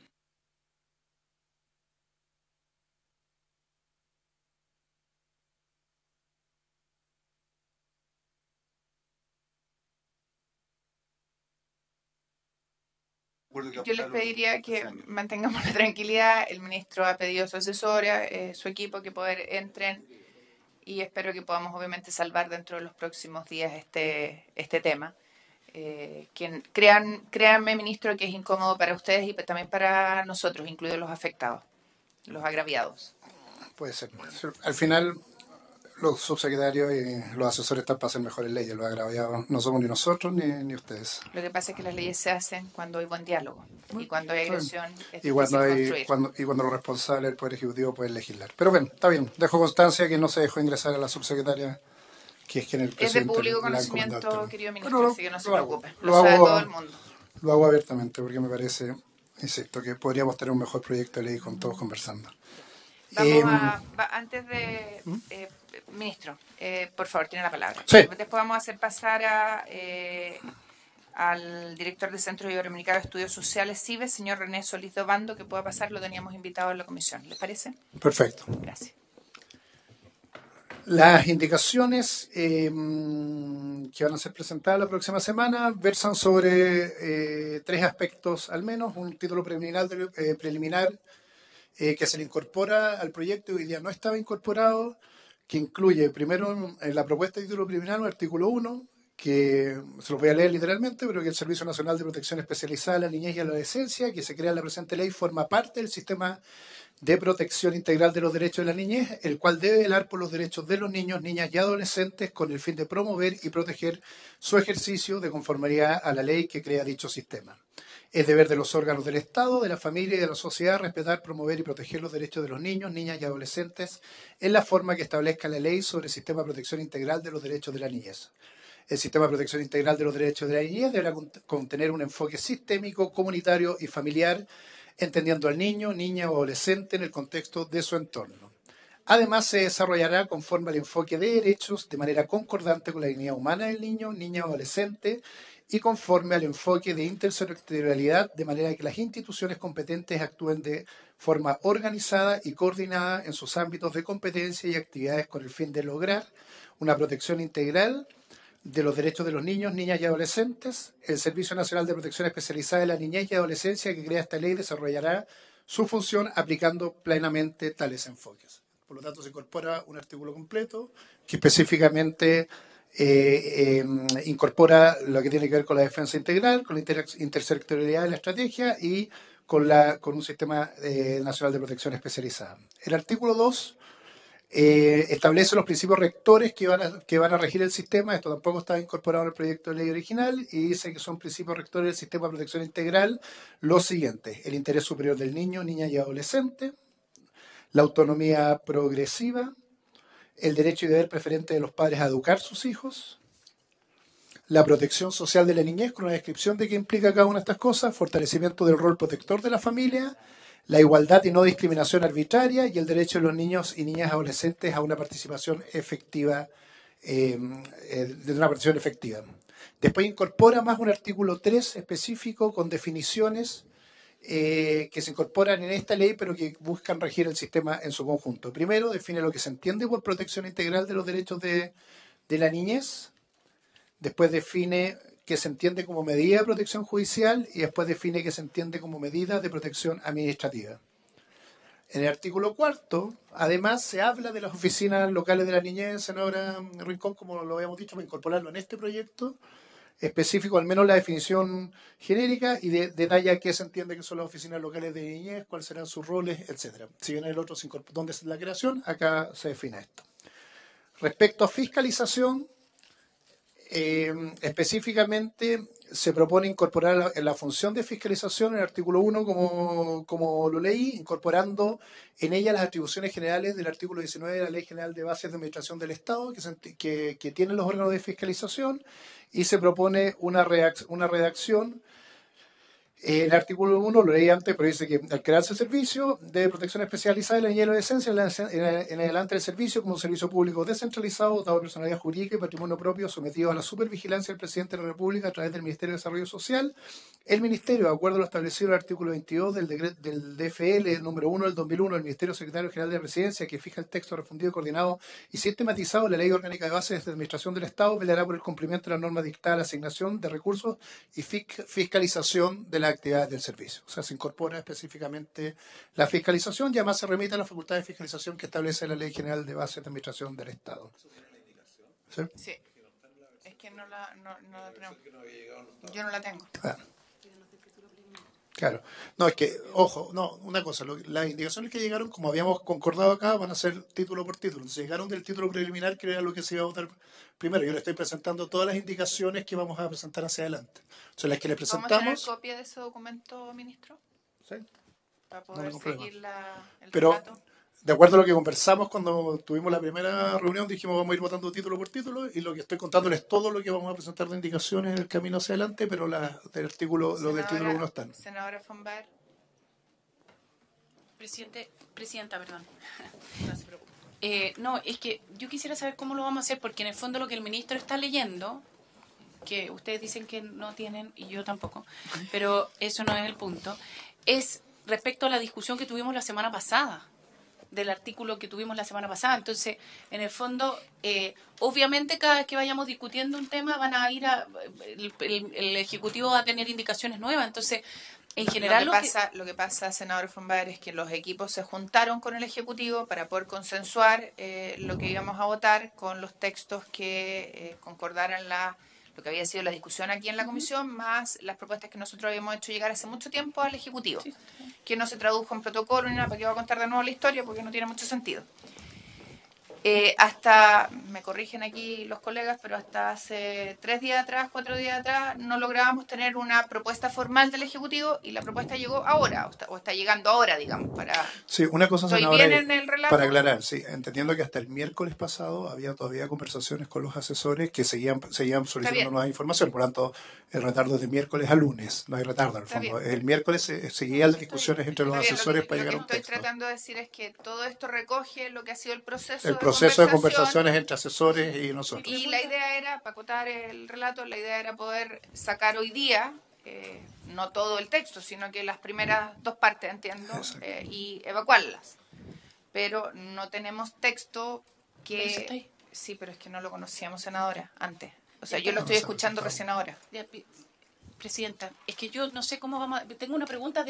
Yo les pediría que mantengamos la tranquilidad. El ministro ha pedido a su asesora, su equipo, que poder entren y espero que podamos obviamente salvar dentro de los próximos días este tema. Créanme, ministro, que es incómodo para ustedes y también para nosotros, incluidos los afectados, los agraviados. Puede ser. Al final, los subsecretarios y los asesores están para hacer mejores leyes. Los agraviados no somos ni nosotros ni ustedes. Lo que pasa es que las leyes se hacen cuando hay buen diálogo y cuando hay agresión es y cuando difícil construir. cuando los responsables del Poder Ejecutivo pueden legislar. Pero bueno, está bien. Dejo constancia que no se dejó ingresar a la subsecretaria, que es quien el presidente... Es de público le ha conocimiento, encomendado. querido ministro, Bueno, así que no se lo hago. preocupe. Lo Lo sabe hago- todo el mundo. Lo hago abiertamente porque me parece, insisto, que podríamos tener un mejor proyecto de ley con todos conversando. Antes de... ministro, por favor, tiene la palabra. Sí. Después vamos a hacer pasar al director del Centro Iberoamericano de Estudios Sociales, CIBE, señor René Solís Dobando, que pueda pasar, lo teníamos invitado en la comisión. ¿Les parece? Perfecto. Gracias. Las indicaciones que van a ser presentadas la próxima semana versan sobre 3 aspectos al menos. Un título preliminar que se le incorpora al proyecto y hoy día no estaba incorporado, que incluye primero en la propuesta de título preliminar un artículo 1, que se lo voy a leer literalmente, pero que el Servicio Nacional de Protección Especializada a la Niñez y a la Adolescencia, que se crea en la presente ley, forma parte del sistema de protección integral de los derechos de la niñez, el cual debe velar por los derechos de los niños, niñas y adolescentes con el fin de promover y proteger su ejercicio de conformidad a la ley que crea dicho sistema. Es deber de los órganos del Estado, de la familia y de la sociedad respetar, promover y proteger los derechos de los niños, niñas y adolescentes en la forma que establezca la ley sobre el sistema de protección integral de los derechos de la niñez. El sistema de protección integral de los derechos de la niñez deberá contener un enfoque sistémico, comunitario y familiar, entendiendo al niño, niña o adolescente en el contexto de su entorno. Además, se desarrollará conforme al enfoque de derechos de manera concordante con la dignidad humana del niño, niña o adolescente y conforme al enfoque de intersectorialidad, de manera que las instituciones competentes actúen de forma organizada y coordinada en sus ámbitos de competencia y actividades con el fin de lograr una protección integral de los derechos de los niños, niñas y adolescentes. El Servicio Nacional de Protección Especializada de la Niñez y Adolescencia que crea esta ley desarrollará su función aplicando plenamente tales enfoques. Por lo tanto, se incorpora un artículo completo que específicamente incorpora lo que tiene que ver con la defensa integral, con la intersectorialidad de la estrategia y con un sistema nacional de protección especializada. El artículo 2 Establece los principios rectores que van a regir el sistema. Esto tampoco está incorporado en el proyecto de ley original, y dice que son principios rectores del sistema de protección integral los siguientes: el interés superior del niño, niña y adolescente, la autonomía progresiva, el derecho y deber preferente de los padres a educar sus hijos, la protección social de la niñez, con una descripción de qué implica cada una de estas cosas, fortalecimiento del rol protector de la familia, la igualdad y no discriminación arbitraria, y el derecho de los niños y niñas adolescentes a una participación efectiva, de una participación efectiva. Después incorpora más un artículo 3 específico con definiciones que se incorporan en esta ley, pero que buscan regir el sistema en su conjunto. Primero, define lo que se entiende por protección integral de los derechos de la niñez. Después define qué se entiende como medida de protección judicial, y después define qué se entiende como medida de protección administrativa. En el artículo 4, además, se habla de las oficinas locales de la niñez, senadora Rincón, como lo habíamos dicho, para incorporarlo en este proyecto específico, al menos la definición genérica, y detalla qué se entiende que son las oficinas locales de niñez, cuáles serán sus roles, etcétera. Si bien el otro se incorpora, dónde es la creación, acá se define esto. Respecto a fiscalización, específicamente se propone incorporar la función de fiscalización en el artículo 1, como lo leí, incorporando en ella las atribuciones generales del artículo 19 de la Ley General de Bases de Administración del Estado, que tienen los órganos de fiscalización, y se propone una redacción. El artículo 1 lo leí antes, pero dice que al crearse el servicio de protección especializada de la niñez y la adolescencia, en adelante el servicio como un servicio público descentralizado, dotado de personalidad jurídica y patrimonio propio, sometido a la supervigilancia del Presidente de la República a través del Ministerio de Desarrollo Social. El Ministerio, de acuerdo a lo establecido en el artículo 22 del DFL número 1 del 2001, el Ministerio Secretario General de la Presidencia, que fija el texto refundido, coordinado y sistematizado en la Ley Orgánica de Bases de Administración del Estado, velará por el cumplimiento de las normas dictadas, la asignación de recursos y fiscalización de la actividades del servicio. O sea, se incorpora específicamente la fiscalización, y además se remite a la facultad de fiscalización que establece la Ley General de Bases de Administración del Estado. ¿Sí? Sí. Es que no la tenemos. Yo no la tengo. Claro. No, es que, ojo, no, una cosa, las indicaciones que llegaron, como habíamos concordado acá, van a ser título por título. Entonces llegaron del título preliminar, que era lo que se iba a votar primero. Yo le estoy presentando todas las indicaciones que vamos a presentar hacia adelante. O sea, las que le presentamos... ¿Vamos a tener copia de ese documento, ministro? Sí. Para poder seguir el Pero, relato. de acuerdo a lo que conversamos cuando tuvimos la primera reunión, dijimos vamos a ir votando título por título, y lo que estoy contándoles es todo lo que vamos a presentar de indicaciones en el camino hacia adelante, pero los del título 1 están. Senadora von Baer. Presidenta, perdón. No se preocupe. No, es que yo quisiera saber cómo lo vamos a hacer, porque en el fondo lo que el ministro está leyendo, que ustedes dicen que no tienen, y yo tampoco, pero eso no es el punto, es respecto a la discusión que tuvimos la semana pasada, del artículo que tuvimos la semana pasada. Entonces, en el fondo, obviamente cada vez que vayamos discutiendo un tema van a ir el Ejecutivo va a tener indicaciones nuevas. Entonces, en general lo que pasa, senador von Baer, es que los equipos se juntaron con el Ejecutivo para poder consensuar lo que íbamos a votar con los textos que concordaran lo que había sido la discusión aquí en la comisión, más las propuestas que nosotros habíamos hecho llegar hace mucho tiempo al Ejecutivo, que no se tradujo en protocolo ni nada, para que va a contar de nuevo la historia, porque no tiene mucho sentido. Hasta, me corrigen aquí los colegas, pero hasta hace 4 días atrás, no lográbamos tener una propuesta formal del Ejecutivo, y la propuesta llegó ahora, o está llegando ahora, digamos, para... Sí, una cosa, ¿Estoy senadora, bien en el relato? para aclarar, sí, entendiendo que hasta el miércoles pasado había todavía conversaciones con los asesores que seguían solicitando nuevas información, por lo tanto, el retardo es de miércoles a lunes, no hay retardo en el fondo. El miércoles seguían las discusiones entre los asesores para llegar a un texto. Lo que estoy tratando de decir es que todo esto recoge lo que ha sido el proceso de conversaciones entre asesores y nosotros. Y la idea era, para acotar el relato, la idea era poder sacar hoy día, no todo el texto, sino que las primeras 2 partes, entiendo, y evacuarlas. Pero no tenemos texto que... Sí, pero es que no lo conocíamos, senadora, antes. O sea, yo lo estoy escuchando recién ahora. Presidenta, es que yo no sé cómo vamos a... Tengo una pregunta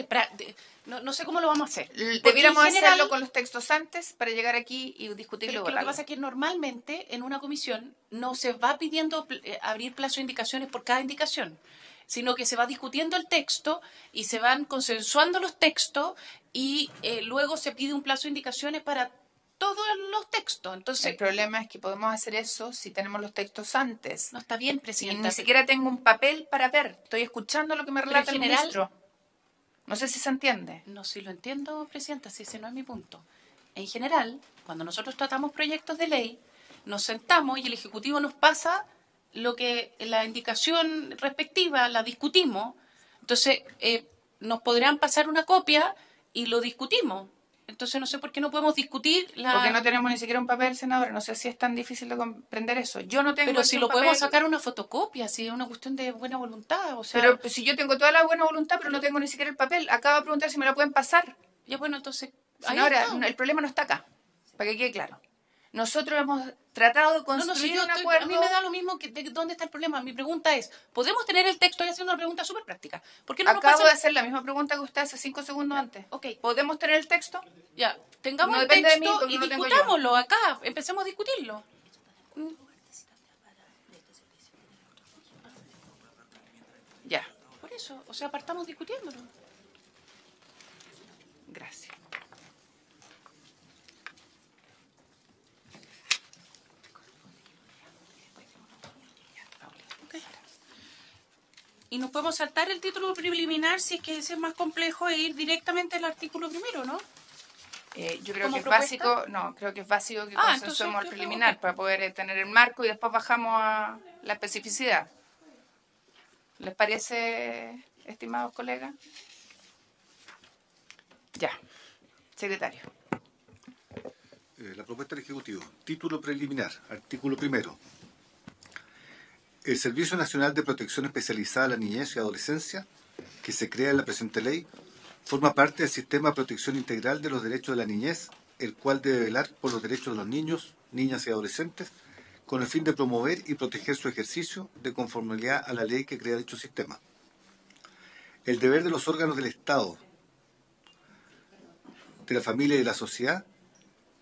no sé cómo lo vamos a hacer. Debiéramos hacerlo con los textos antes para llegar aquí y discutirlo. Pero lo que pasa es que normalmente en una comisión no se va pidiendo abrir plazo de indicaciones por cada indicación, sino que se va discutiendo el texto y se van consensuando los textos, y luego se pide un plazo de indicaciones para todos los textos. El Entonces, problema es que podemos hacer eso si tenemos los textos antes. no está bien, Y Presidenta. ni siquiera tengo un papel para ver. Estoy escuchando lo que me Pero relata en el general- ministro. No sé si se entiende. No, si lo entiendo, Presidenta, si ese no es mi punto. En general, cuando nosotros tratamos proyectos de ley, nos sentamos y el Ejecutivo nos pasa lo que la indicación respectiva, la discutimos. Entonces, nos podrán pasar una copia y lo discutimos. Entonces, no sé por qué no podemos discutir la... Porque no tenemos ni siquiera un papel, senadora. No sé si es tan difícil de comprender eso. Yo no tengo Pero aquí si un lo podemos papel. sacar una fotocopia, si es una cuestión de buena voluntad, o sea... Pero pues, si yo tengo toda la buena voluntad, pero no tengo ni siquiera el papel. Acabo de preguntar si me lo pueden pasar. Ya bueno, entonces... ahí Senadora, está. el problema no está acá. Para que quede claro. Nosotros hemos tratado de No, construir si yo un estoy- acuerdo. a mí me da lo mismo que de dónde está el problema. Mi pregunta es, ¿podemos tener el texto? Estoy haciendo una pregunta súper práctica. ¿Por qué no nos Acabo de pasan- hacer la misma pregunta que usted hace 5 segundos antes. Ok. ¿Podemos tener el texto? Ya, tengamos No el depende de mí, texto porque y no lo tengo yo. discutámoslo acá. Empecemos a discutirlo. Ya. Por eso, o sea, partamos discutiéndolo. Gracias. Y nos podemos saltar el título preliminar si es que ese es más complejo e ir directamente al artículo primero, ¿no? Yo creo ¿Como que es propuesta? básico, no, creo que es básico que Ah, consensuemos entonces, el creo que- preliminar ok. para poder tener el marco y después bajamos a la especificidad. ¿Les parece, estimados colegas? Ya. Secretario. La propuesta del Ejecutivo. Título preliminar. Artículo primero. El Servicio Nacional de Protección Especializada a la Niñez y Adolescencia, que se crea en la presente ley, forma parte del Sistema de Protección Integral de los Derechos de la Niñez, el cual debe velar por los derechos de los niños, niñas y adolescentes, con el fin de promover y proteger su ejercicio de conformidad a la ley que crea dicho sistema. El deber de los órganos del Estado, de la familia y de la sociedad,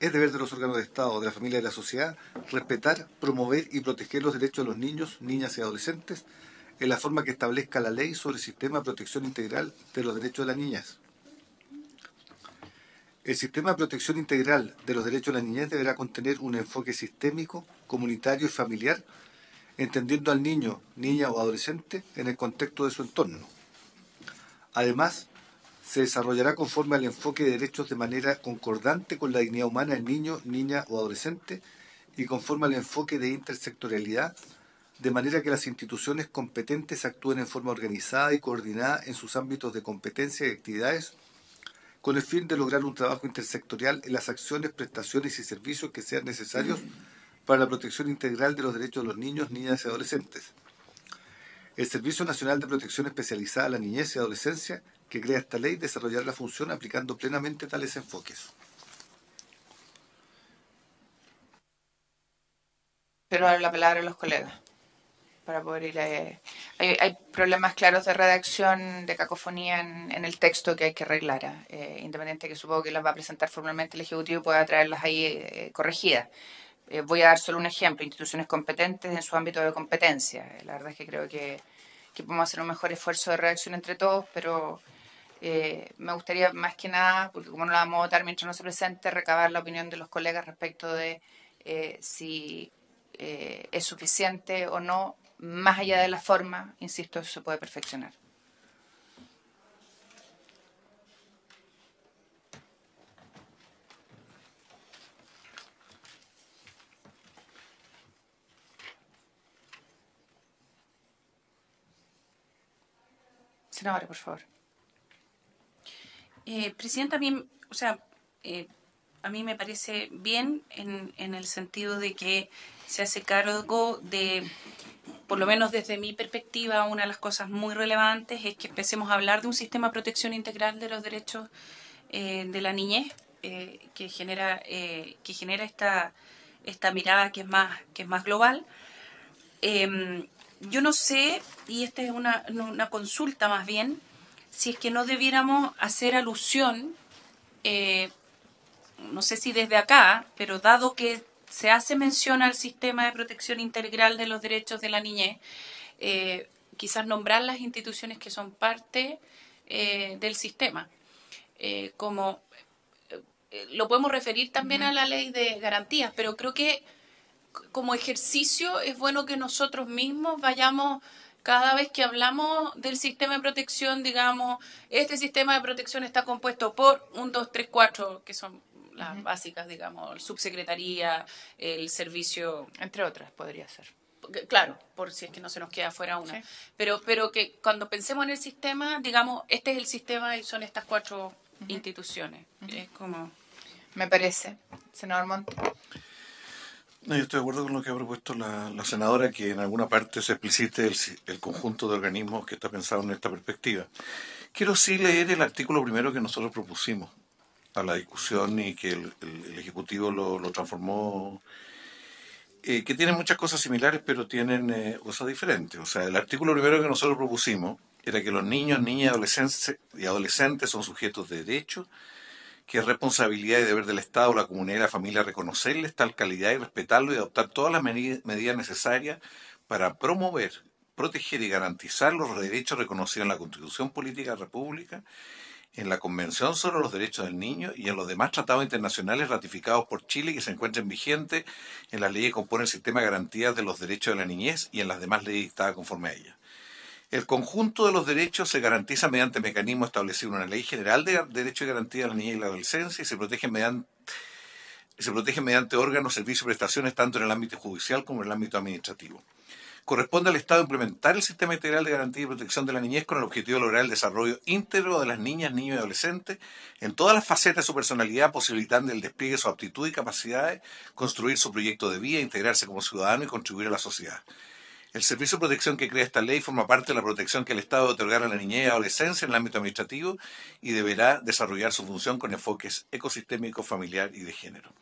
es deber de los órganos de Estado, de la familia y de la sociedad, respetar, promover y proteger los derechos de los niños, niñas y adolescentes en la forma que establezca la ley sobre el sistema de protección integral de los derechos de la niñez. El sistema de protección integral de los derechos de la niñez deberá contener un enfoque sistémico, comunitario y familiar, entendiendo al niño, niña o adolescente en el contexto de su entorno. Además, se desarrollará conforme al enfoque de derechos de manera concordante con la dignidad humana del niño, niña o adolescente y conforme al enfoque de intersectorialidad, de manera que las instituciones competentes actúen en forma organizada y coordinada en sus ámbitos de competencia y actividades, con el fin de lograr un trabajo intersectorial en las acciones, prestaciones y servicios que sean necesarios para la protección integral de los derechos de los niños, niñas y adolescentes. El Servicio Nacional de Protección Especializada a la Niñez y Adolescencia, que crea esta ley, desarrollará la función aplicando plenamente tales enfoques. Pero ahora la palabra a los colegas para poder ir hay problemas claros de redacción, de cacofonía en el texto que hay que arreglar. Independiente que supongo que las va a presentar formalmente el Ejecutivo y pueda traerlas ahí corregidas. Voy a dar solo un ejemplo, instituciones competentes en su ámbito de competencia. La verdad es que creo que podemos hacer un mejor esfuerzo de redacción entre todos, pero me gustaría más que nada, porque como no la vamos a votar mientras no se presente, recabar la opinión de los colegas respecto de si es suficiente o no, más allá de la forma, insisto, eso se puede perfeccionar. Senadora, por favor. Presidenta, a mí, o sea, a mí me parece bien en el sentido de que se hace cargo de, por lo menos desde mi perspectiva, una de las cosas muy relevantes es que empecemos a hablar de un sistema de protección integral de los derechos de la niñez que genera esta mirada que es más global. Yo no sé, y esta es una consulta más bien, si es que no debiéramos hacer alusión, no sé si desde acá, pero dado que se hace mención al sistema de protección integral de los derechos de la niñez, quizás nombrar las instituciones que son parte del sistema, como lo podemos referir también a la ley de garantías, pero creo que como ejercicio es bueno que nosotros mismos vayamos, cada vez que hablamos del sistema de protección, digamos, este sistema de protección está compuesto por 1, 2, 3, 4, que son las básicas, digamos, subsecretaría, el servicio, Entre otras, podría ser. claro, por si es que no se nos queda fuera una. Sí. Pero que cuando pensemos en el sistema, digamos, este es el sistema y son estas 4 instituciones. Es como... Me parece. Senador Montt. No, yo estoy de acuerdo con lo que ha propuesto la senadora, que en alguna parte se explicite el conjunto de organismos que está pensado en esta perspectiva. Quiero sí leer el artículo primero que nosotros propusimos a la discusión y que el Ejecutivo lo transformó, que tienen muchas cosas similares, pero tienen cosas diferentes. O sea, el artículo primero que nosotros propusimos era que los niños, niñas y adolescentes son sujetos de derecho, que es responsabilidad y deber del Estado, la comunidad y la familia reconocerles tal calidad y respetarlo y adoptar todas las medidas necesarias para promover, proteger y garantizar los derechos reconocidos en la Constitución Política de la República, en la Convención sobre los Derechos del Niño y en los demás tratados internacionales ratificados por Chile que se encuentren vigentes, en las leyes que componen el sistema de garantías de los derechos de la niñez y en las demás leyes dictadas conforme a ellas. El conjunto de los derechos se garantiza mediante mecanismos establecidos en una ley general de derechos y garantías de la niñez y la adolescencia y se protegen mediante órganos, servicios y prestaciones tanto en el ámbito judicial como en el ámbito administrativo. Corresponde al Estado implementar el sistema integral de garantía y protección de la niñez con el objetivo de lograr el desarrollo íntegro de las niñas, niños y adolescentes en todas las facetas de su personalidad, posibilitando el despliegue de su aptitud y capacidades, construir su proyecto de vida, integrarse como ciudadano y contribuir a la sociedad. El servicio de protección que crea esta ley forma parte de la protección que el Estado debe otorgar a la niñez y adolescencia en el ámbito administrativo y deberá desarrollar su función con enfoques ecosistémico, familiar y de género.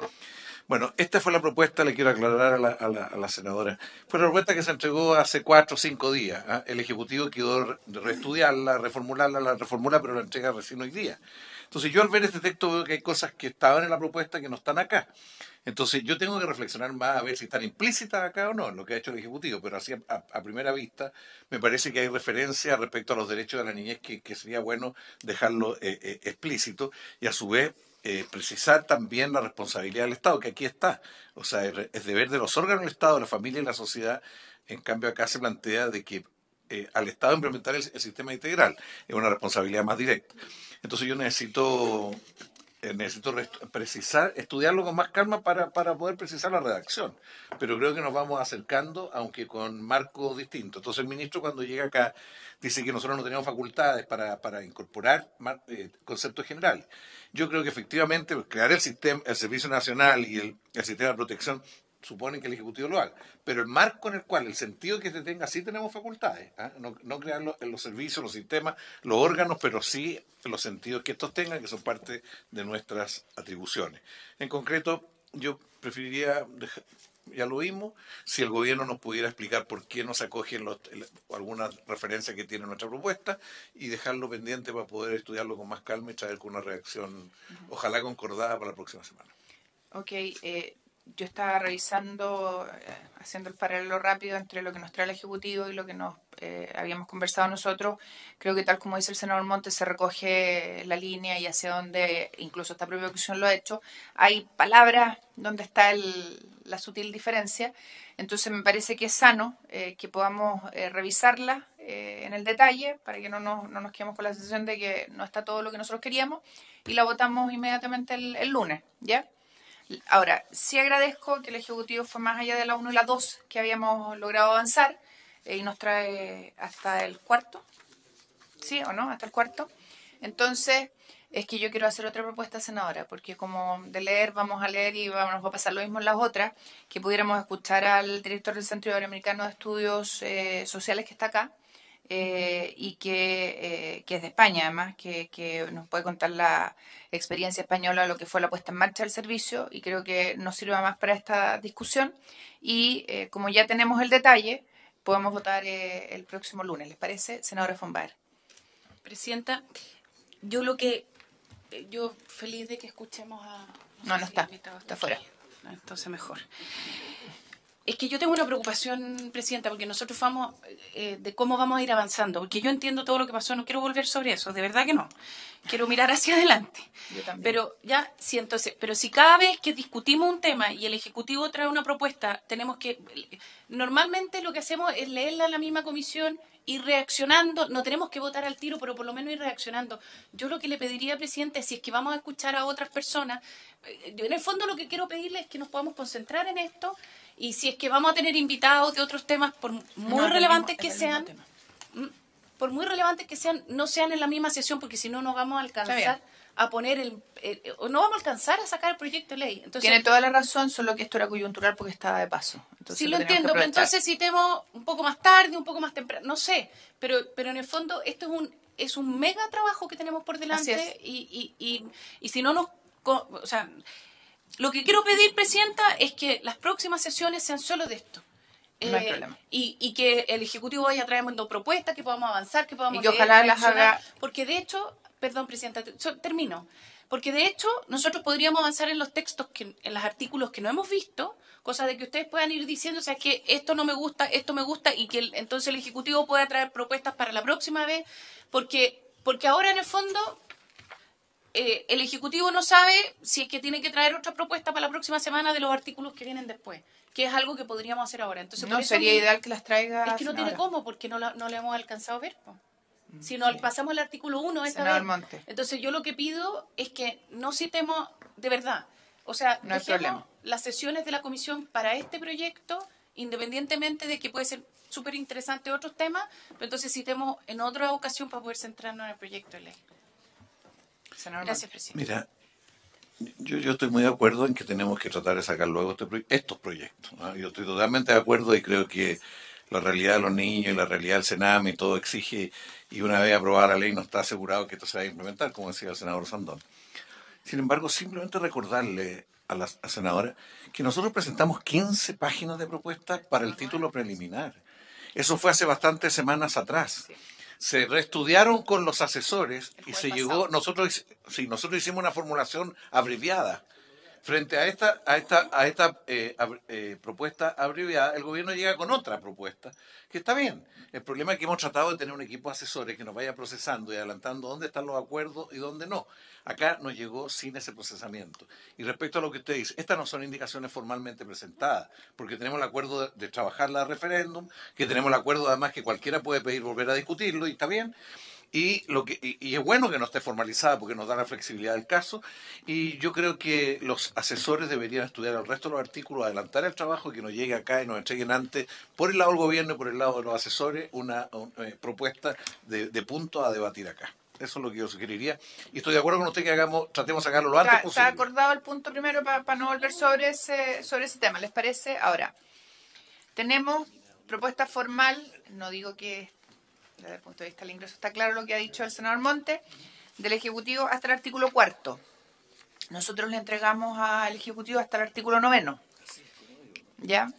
Bueno, esta fue la propuesta, le quiero aclarar a la senadora. Fue la propuesta que se entregó hace 4 o 5 días. El Ejecutivo quedó de reestudiarla, reformularla, la reformula, pero la entrega recién hoy día. Entonces yo al ver este texto veo que hay cosas que estaban en la propuesta que no están acá. Entonces yo tengo que reflexionar más a ver si están implícitas acá o no en lo que ha hecho el Ejecutivo, pero así a primera vista me parece que hay referencia respecto a los derechos de la niñez que sería bueno dejarlo explícito y a su vez precisar también la responsabilidad del Estado, que aquí está. O sea, es deber de los órganos del Estado, de la familia y la sociedad. En cambio acá se plantea de que al Estado implementar el sistema integral es una responsabilidad más directa. Entonces yo necesito precisar, estudiarlo con más calma para poder precisar la redacción. Pero creo que nos vamos acercando, aunque con marcos distintos. Entonces el ministro cuando llega acá dice que nosotros no tenemos facultades para incorporar conceptos generales. Yo creo que efectivamente crear el Servicio Nacional y el sistema de protección suponen que el Ejecutivo lo haga, pero el marco en el cual, el sentido que se tenga, sí tenemos facultades, no crear en los servicios, los sistemas, los órganos, pero sí en los sentidos que estos tengan, que son parte de nuestras atribuciones. En concreto, yo preferiría, ya lo vimos, si el gobierno nos pudiera explicar por qué no se acogen algunas referencias que tiene nuestra propuesta y dejarlo pendiente para poder estudiarlo con más calma y traer con una reacción, ojalá concordada para la próxima semana. Ok, yo estaba revisando, haciendo el paralelo rápido entre lo que nos trae el Ejecutivo y lo que nos habíamos conversado nosotros. Creo que tal como dice el senador Montes, se recoge la línea y hacia donde incluso esta propia comisión lo ha hecho. Hay palabras donde está la sutil diferencia. Entonces me parece que es sano que podamos revisarla en el detalle para que no nos quedemos con la sensación de que no está todo lo que nosotros queríamos y la votamos inmediatamente el lunes, ¿ya? Ahora, sí agradezco que el Ejecutivo fue más allá de la 1 y la 2 que habíamos logrado avanzar y nos trae hasta el 4, ¿sí o no? Hasta el 4. Entonces, es que yo quiero hacer otra propuesta, senadora, porque como de leer, vamos a leer y nos va a pasar lo mismo en las otras, que pudiéramos escuchar al director del Centro Iberoamericano de Estudios Sociales que está acá, y que es de España además, que nos puede contar la experiencia española, lo que fue la puesta en marcha del servicio, y creo que nos sirva más para esta discusión. Y como ya tenemos el detalle, podemos votar el próximo lunes. ¿Les parece, senadora von Baer? Presidenta, yo feliz de que escuchemos a... No está invitado fuera. Entonces mejor. Es que yo tengo una preocupación, Presidenta, porque nosotros vamos de cómo vamos a ir avanzando, porque yo entiendo todo lo que pasó, no quiero volver sobre eso, de verdad que no. Quiero mirar hacia adelante. Yo también. Pero ya, sí, entonces, pero si cada vez que discutimos un tema y el Ejecutivo trae una propuesta, tenemos que... Normalmente lo que hacemos es leerla a la misma comisión, ir reaccionando, no tenemos que votar al tiro, pero por lo menos ir reaccionando. Yo lo que le pediría, Presidente, si es que vamos a escuchar a otras personas, yo en el fondo lo que quiero pedirle es que nos podamos concentrar en esto, y si es que vamos a tener invitados de otros temas, por muy relevantes que sean, por muy relevantes que sean, no sean en la misma sesión, porque si no, no vamos a alcanzar a poner no vamos a alcanzar a sacar el proyecto de ley. Entonces, tiene toda la razón, solo que esto era coyuntural porque estaba de paso. Entonces, sí, lo tenemos que entiendo, pero aprovechar. entonces citemos un poco más tarde, un poco más temprano, no sé, pero en el fondo esto es un mega trabajo que tenemos por Así delante, es. y si no nos... O sea, lo que quiero pedir, Presidenta, es que las próximas sesiones sean solo de esto. No hay problema. Y que el Ejecutivo vaya trayendo propuestas, que podamos avanzar, que podamos Y que ojalá las reaccionar. haga. Porque de hecho, perdón, Presidenta, termino. Porque de hecho, nosotros podríamos avanzar en los textos, en los artículos que no hemos visto, cosa de que ustedes puedan ir diciendo, o sea, que esto no me gusta, esto me gusta, y que entonces el Ejecutivo pueda traer propuestas para la próxima vez, porque ahora en el fondo el Ejecutivo no sabe si es que tiene que traer otra propuesta para la próxima semana de los artículos que vienen después, que es algo que podríamos hacer ahora. Entonces, No, por eso sería ideal que las traiga. es que no tiene senadora. cómo, porque no le hemos alcanzado a ver. Po. Si no pasamos el artículo 1 esta Senador vez. Monte. Entonces yo lo que pido es que no citemos de verdad. O sea, No hay dejemos problema. las sesiones de la comisión para este proyecto, independientemente de que puede ser súper interesante otros temas, pero entonces citemos en otra ocasión para poder centrarnos en el proyecto de ley. Senador Gracias, Monte. Presidente. Mira, yo estoy muy de acuerdo en que tenemos que tratar de sacar luego estos proyectos, ¿no? Yo estoy totalmente de acuerdo y creo que la realidad de los niños y la realidad del Sename y todo exige, y una vez aprobada la ley no está asegurado que esto se vaya a implementar, como decía el senador Sandón. Sin embargo, simplemente recordarle a la senadora que nosotros presentamos 15 páginas de propuestas para el título preliminar. Eso fue hace bastantes semanas atrás. Se reestudiaron con los asesores y se llegó, nosotros hicimos una formulación abreviada. Frente a esta propuesta abreviada, el gobierno llega con otra propuesta, que está bien. El problema es que hemos tratado de tener un equipo de asesores que nos vaya procesando y adelantando dónde están los acuerdos y dónde no. Acá nos llegó sin ese procesamiento. Y respecto a lo que usted dice, estas no son indicaciones formalmente presentadas, porque tenemos el acuerdo de trabajar la referéndum, que tenemos el acuerdo además que cualquiera puede pedir volver a discutirlo, y está bien. Y es bueno que no esté formalizada porque nos da la flexibilidad del caso, y yo creo que los asesores deberían estudiar el resto de los artículos, adelantar el trabajo y que nos llegue acá y nos entreguen antes, por el lado del gobierno y por el lado de los asesores, una propuesta de punto a debatir acá. Eso es lo que yo sugeriría, y estoy de acuerdo con usted que tratemos de sacarlo lo antes posible. Está acordado el punto primero para no volver sobre ese tema, ¿les parece? Ahora, tenemos propuesta formal, no digo que desde el punto de vista del ingreso está claro lo que ha dicho el senador Monte, del Ejecutivo hasta el artículo 4. Nosotros le entregamos al Ejecutivo hasta el artículo 9. ¿Ya?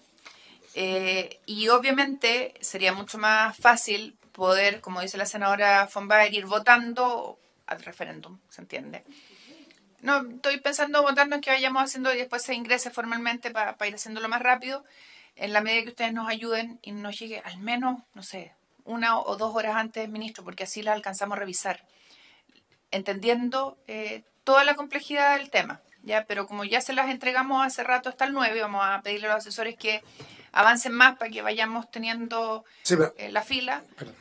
Y obviamente sería mucho más fácil poder, como dice la senadora von Baer, ir votando al referéndum, ¿se entiende? No, estoy pensando votando en que vayamos haciendo y después se ingrese formalmente para ir haciéndolo más rápido, en la medida que ustedes nos ayuden y nos llegue al menos, no sé, 1 o 2 horas antes, ministro, porque así la alcanzamos a revisar, entendiendo toda la complejidad del tema, ¿ya? Pero como ya se las entregamos hace rato hasta el 9, vamos a pedirle a los asesores que avancen más para que vayamos teniendo la fila. Perdón.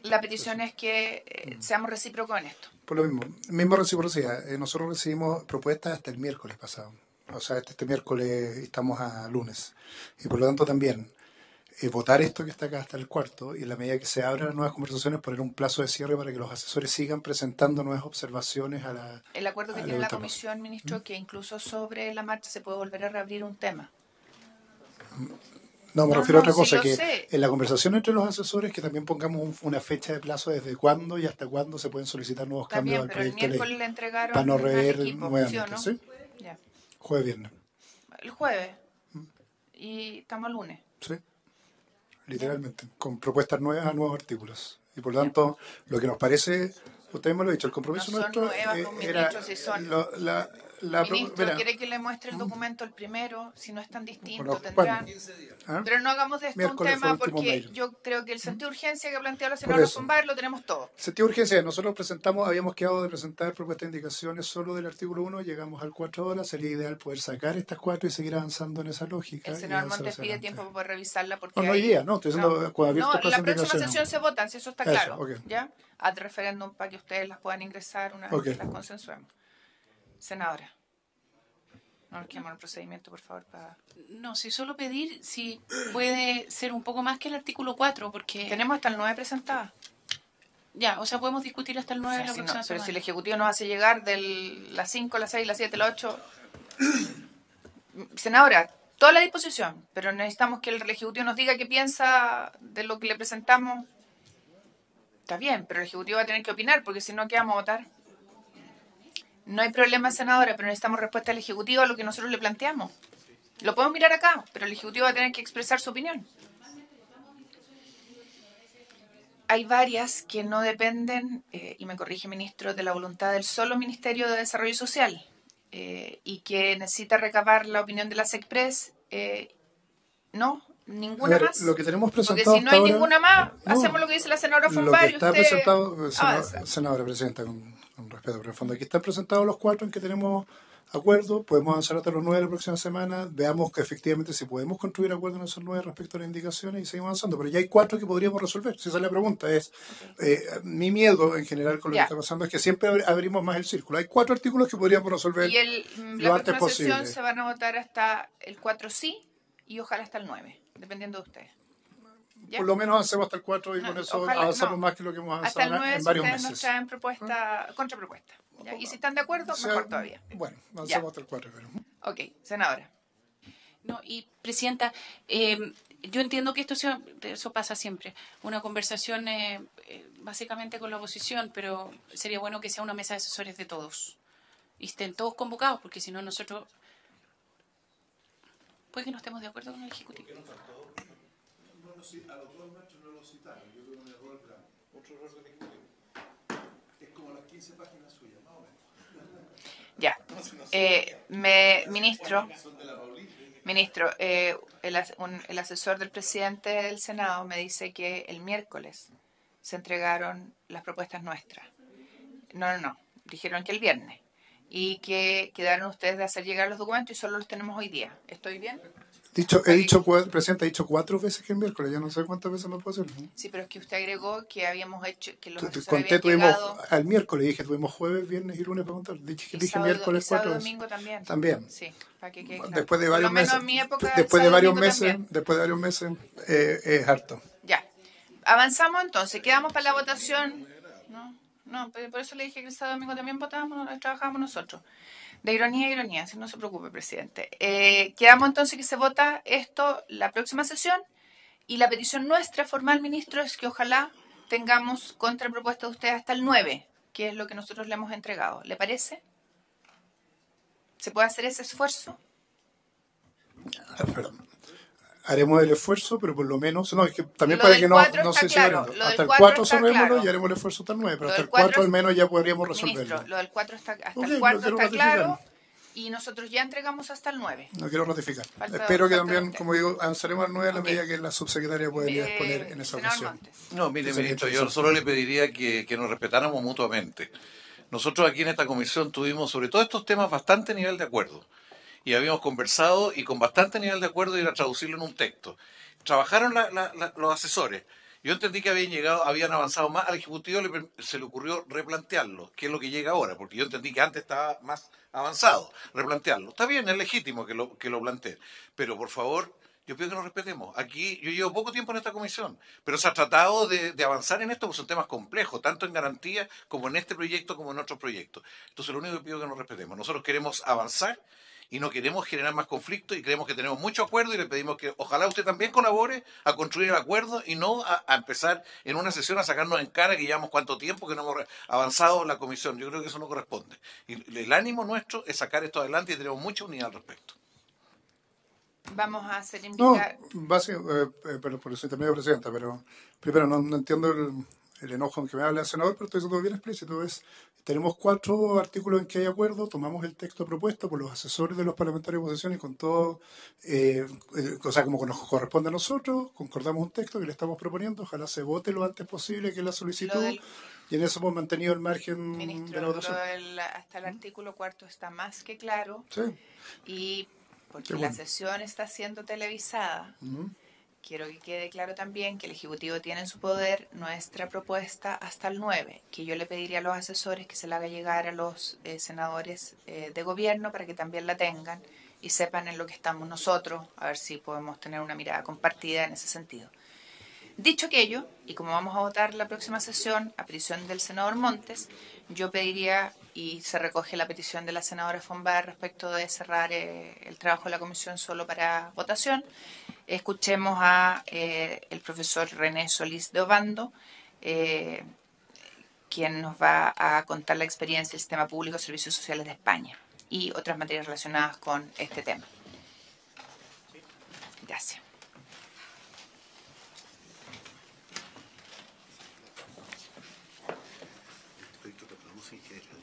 La petición es que seamos recíprocos en esto. Por lo mismo reciprocidad. Nosotros recibimos propuestas hasta el miércoles pasado. O sea, este miércoles estamos a lunes. Y por lo tanto también votar esto que está acá hasta el 4, y en la medida que se abran nuevas conversaciones, poner un plazo de cierre para que los asesores sigan presentando nuevas observaciones a la... El acuerdo que tiene la comisión, ministro, que incluso sobre la marcha se puede volver a reabrir un tema. No, me refiero a otra sí cosa, lo que sé. en la conversación entre los asesores que también pongamos una fecha de plazo desde cuándo y hasta cuándo se pueden solicitar nuevos cambios al También, pero el proyecto de miércoles ley. le entregaron Para no al rever equipo, nuevamente, ¿sí o no? ¿sí? Ya. Jueves, viernes, El jueves. Y estamos el lunes. ¿sí? Literalmente, con propuestas nuevas a nuevos artículos. Y por lo tanto, lo que nos parece, ustedes me lo han dicho, el compromiso No son nuestro nuevas, pues, era ministro, si son. Ministro, mira, ¿quiere que le muestre el documento el primero? Si no es tan distinto, bueno, tendrán... ¿ah? Pero no hagamos de esto Miércoles un fue tema el último porque mail. yo creo que el sentido de urgencia que ha planteado la Por senadora eso. Zumbar lo tenemos todo. Sentido de urgencia, nosotros habíamos quedado de presentar propuestas de indicaciones solo del artículo 1, llegamos al 4 horas, sería ideal poder sacar estas 4 y seguir avanzando en esa lógica. El y senador avanzar Montes hacia pide adelante. tiempo para poder revisarla porque No hoy hay- día, no, estoy diciendo cuando abierto No, el plazo la de próxima indicaciones. sesión se votan, si eso está Eso, claro. ok. ¿Ya? Ad referéndum para que ustedes las puedan ingresar una vez Ok. que las consensuemos. Senadora. No nos quedemos en el procedimiento, por favor. No, si solo pedir si puede ser un poco más que el artículo 4, porque... Tenemos hasta el 9 presentadas. Ya, o sea, podemos discutir hasta el 9 O sea, la si no- próxima pero si el semana. Ejecutivo nos hace llegar de las 5, las 6, las 7, las 8... Senadora, toda la disposición, pero necesitamos que el Ejecutivo nos diga qué piensa de lo que le presentamos. Está bien, pero el Ejecutivo va a tener que opinar, porque si no, ¿qué vamos a votar? No hay problema, senadora, pero necesitamos respuesta del Ejecutivo a lo que nosotros le planteamos. Lo podemos mirar acá, pero el Ejecutivo va a tener que expresar su opinión. Hay varias que no dependen, y me corrige, ministro, de la voluntad del solo Ministerio de Desarrollo Social, y que necesita recabar la opinión de la SECPRES. No, ninguna A ver, más. lo que tenemos Porque presentado si no hasta hay ahora- ninguna más, No, hacemos lo que dice la senadora Lo Fumbar que y está usted presentado, avanza. senadora presidenta, con respeto, pero en el fondo aquí están presentados los 4 en que tenemos acuerdo, podemos avanzar hasta los 9 la próxima semana, veamos que efectivamente si podemos construir acuerdos en esos 9 respecto a las indicaciones y seguimos avanzando, pero ya hay 4 que podríamos resolver, si esa es la pregunta, mi miedo en general con lo Ya. que está pasando es que siempre abrimos más el círculo, hay 4 artículos que podríamos resolver Y lo la antes próxima sesión posible. se van a votar hasta el 4 sí y ojalá hasta el 9, dependiendo de ustedes. ¿Ya? Por lo menos avancemos hasta el 4 y No, con eso ojalá- avanzamos no. más que lo que hemos Hasta el avanzado 9 en si varios ustedes nos meses. traen contrapropuesta. ¿Ya? Y si están de acuerdo, O sea, mejor todavía. Bueno, Ya. avancemos hasta el 4, pero... Ok, senadora. No, y presidenta, yo entiendo que eso pasa siempre, una conversación básicamente con la oposición, pero sería bueno que sea una mesa de asesores de todos y estén todos convocados, porque si no nosotros puede que no estemos de acuerdo con el Ejecutivo. Ya. Ministro, el asesor del presidente del Senado me dice que el miércoles se entregaron las propuestas nuestras. No. Dijeron que el viernes. Y que quedaron ustedes de hacer llegar los documentos y solo los tenemos hoy día. ¿Estoy bien? Presidente, ha dicho 4 veces que el miércoles, ya no sé cuántas veces me puedo hacer. Sí, pero es que usted agregó que habíamos hecho, que los asesores Conté, habían tuvimos llegado al miércoles, dije, tuvimos jueves, viernes y lunes para contar. Dije miércoles 4 y veces. domingo también. También. Sí, para que quede claro. Después de Por varios lo menos meses, en mi época, después de sábado y varios domingo meses, también. es harto. Ya. Avanzamos entonces. Quedamos para la votación. No, por eso le dije que el sábado y domingo también votábamos, trabajábamos nosotros. De ironía, si no se preocupe, presidente. Quedamos entonces que se vota esto la próxima sesión y la petición nuestra formal, ministro, es que ojalá tengamos contrapropuesta de ustedes hasta el 9, que es lo que nosotros le hemos entregado. ¿Le parece? ¿Se puede hacer ese esfuerzo? Perdón. Haremos el esfuerzo, pero por lo menos, no, es que también Lo para del que 4 no está se siga claro, abriendo. lo del Hasta el 4 4 está cerrémoslo claro. y haremos el esfuerzo hasta el 9, pero Lo hasta del el 4 4 al menos ya podríamos resolverlo. Ministro, lo del 4 está, hasta Ok, el lo 4 quiero está ratificar. claro y nosotros ya entregamos hasta el 9. No quiero ratificar. Falta- Espero que falta también, usted. como digo, avanzaremos al 9 a la Ok. medida que la subsecretaria pueda exponer en esa senador ocasión. Montes. No, mire, Entonces, ministro, yo entonces- solo le pediría que nos respetáramos mutuamente. Nosotros aquí en esta comisión tuvimos sobre todo estos temas bastante nivel de acuerdo. Y habíamos conversado y con bastante nivel de acuerdo ir a traducirlo en un texto. Trabajaron los asesores. Yo entendí que habían avanzado más. Al Ejecutivo se le ocurrió replantearlo, que es lo que llega ahora, porque yo entendí que antes estaba más avanzado. Replantearlo. Está bien, es legítimo que lo planteen. Pero, por favor, yo pido que nos respetemos. Aquí yo llevo poco tiempo en esta comisión, pero se ha tratado de avanzar en esto porque son temas complejos, tanto en garantía como en este proyecto como en otros proyectos. Entonces, lo único que pido es que nos respetemos. Nosotros queremos avanzar y no queremos generar más conflictos y creemos que tenemos mucho acuerdo y le pedimos que ojalá usted también colabore a construir el acuerdo y no a empezar en una sesión a sacarnos en cara que llevamos cuánto tiempo que no hemos avanzado en la comisión. Yo creo que eso no corresponde. Y el ánimo nuestro es sacar esto adelante y tenemos mucha unidad al respecto. Vamos a hacer No, indicar. pero por eso intermedio presidenta, pero primero no entiendo el enojo en que me habla el senador, pero estoy siendo bien explícito. Tenemos 4 artículos en que hay acuerdo, tomamos el texto propuesto por los asesores de los parlamentarios de oposición y con todo, o sea, como nos corresponde a nosotros, concordamos un texto que le estamos proponiendo, ojalá se vote lo antes posible, que es la solicitud, y en eso hemos mantenido el margen de la votación. Hasta el artículo 4 está más que claro, Sí. y porque la sesión está siendo televisada. Quiero que quede claro también que el Ejecutivo tiene en su poder nuestra propuesta hasta el 9, que yo le pediría a los asesores que se la haga llegar a los senadores de gobierno para que también la tengan y sepan en lo que estamos nosotros, a ver si podemos tener una mirada compartida en ese sentido. Dicho aquello, y como vamos a votar la próxima sesión a petición del senador Montes, yo pediría, y se recoge la petición de la senadora Fonbar respecto de cerrar el trabajo de la comisión solo para votación, escuchemos a el profesor René Solís de Obando, quien nos va a contar la experiencia del sistema público de servicios sociales de España y otras materias relacionadas con este tema. Gracias. En general,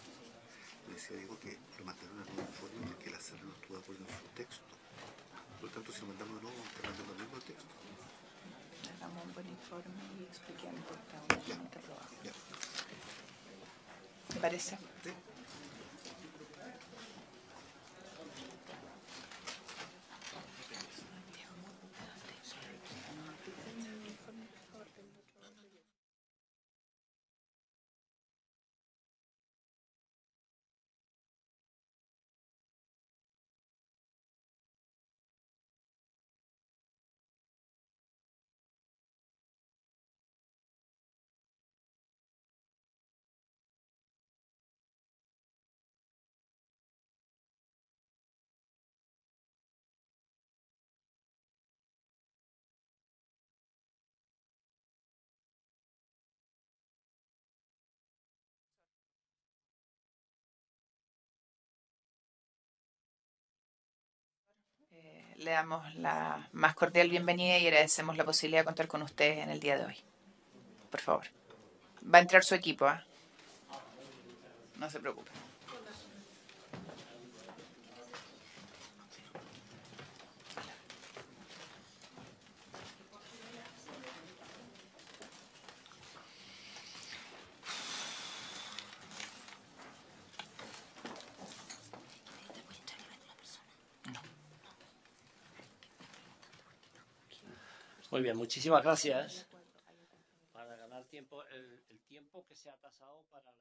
me decía Diego que lo mandaron a un informe porque la sala no estuvo de acuerdo en su texto. Por lo tanto, si lo mandamos de nuevo, te mandamos el mismo texto. Hagamos un buen informe y expliquemos por cada uno de los trabajo. ¿Te parece? Sí. Le damos la más cordial bienvenida y agradecemos la posibilidad de contar con usted en el día de hoy. Por favor. Va a entrar su equipo, ¿eh? No se preocupe. Muy bien, muchísimas gracias. Para ganar tiempo, el tiempo que se ha tasado para la...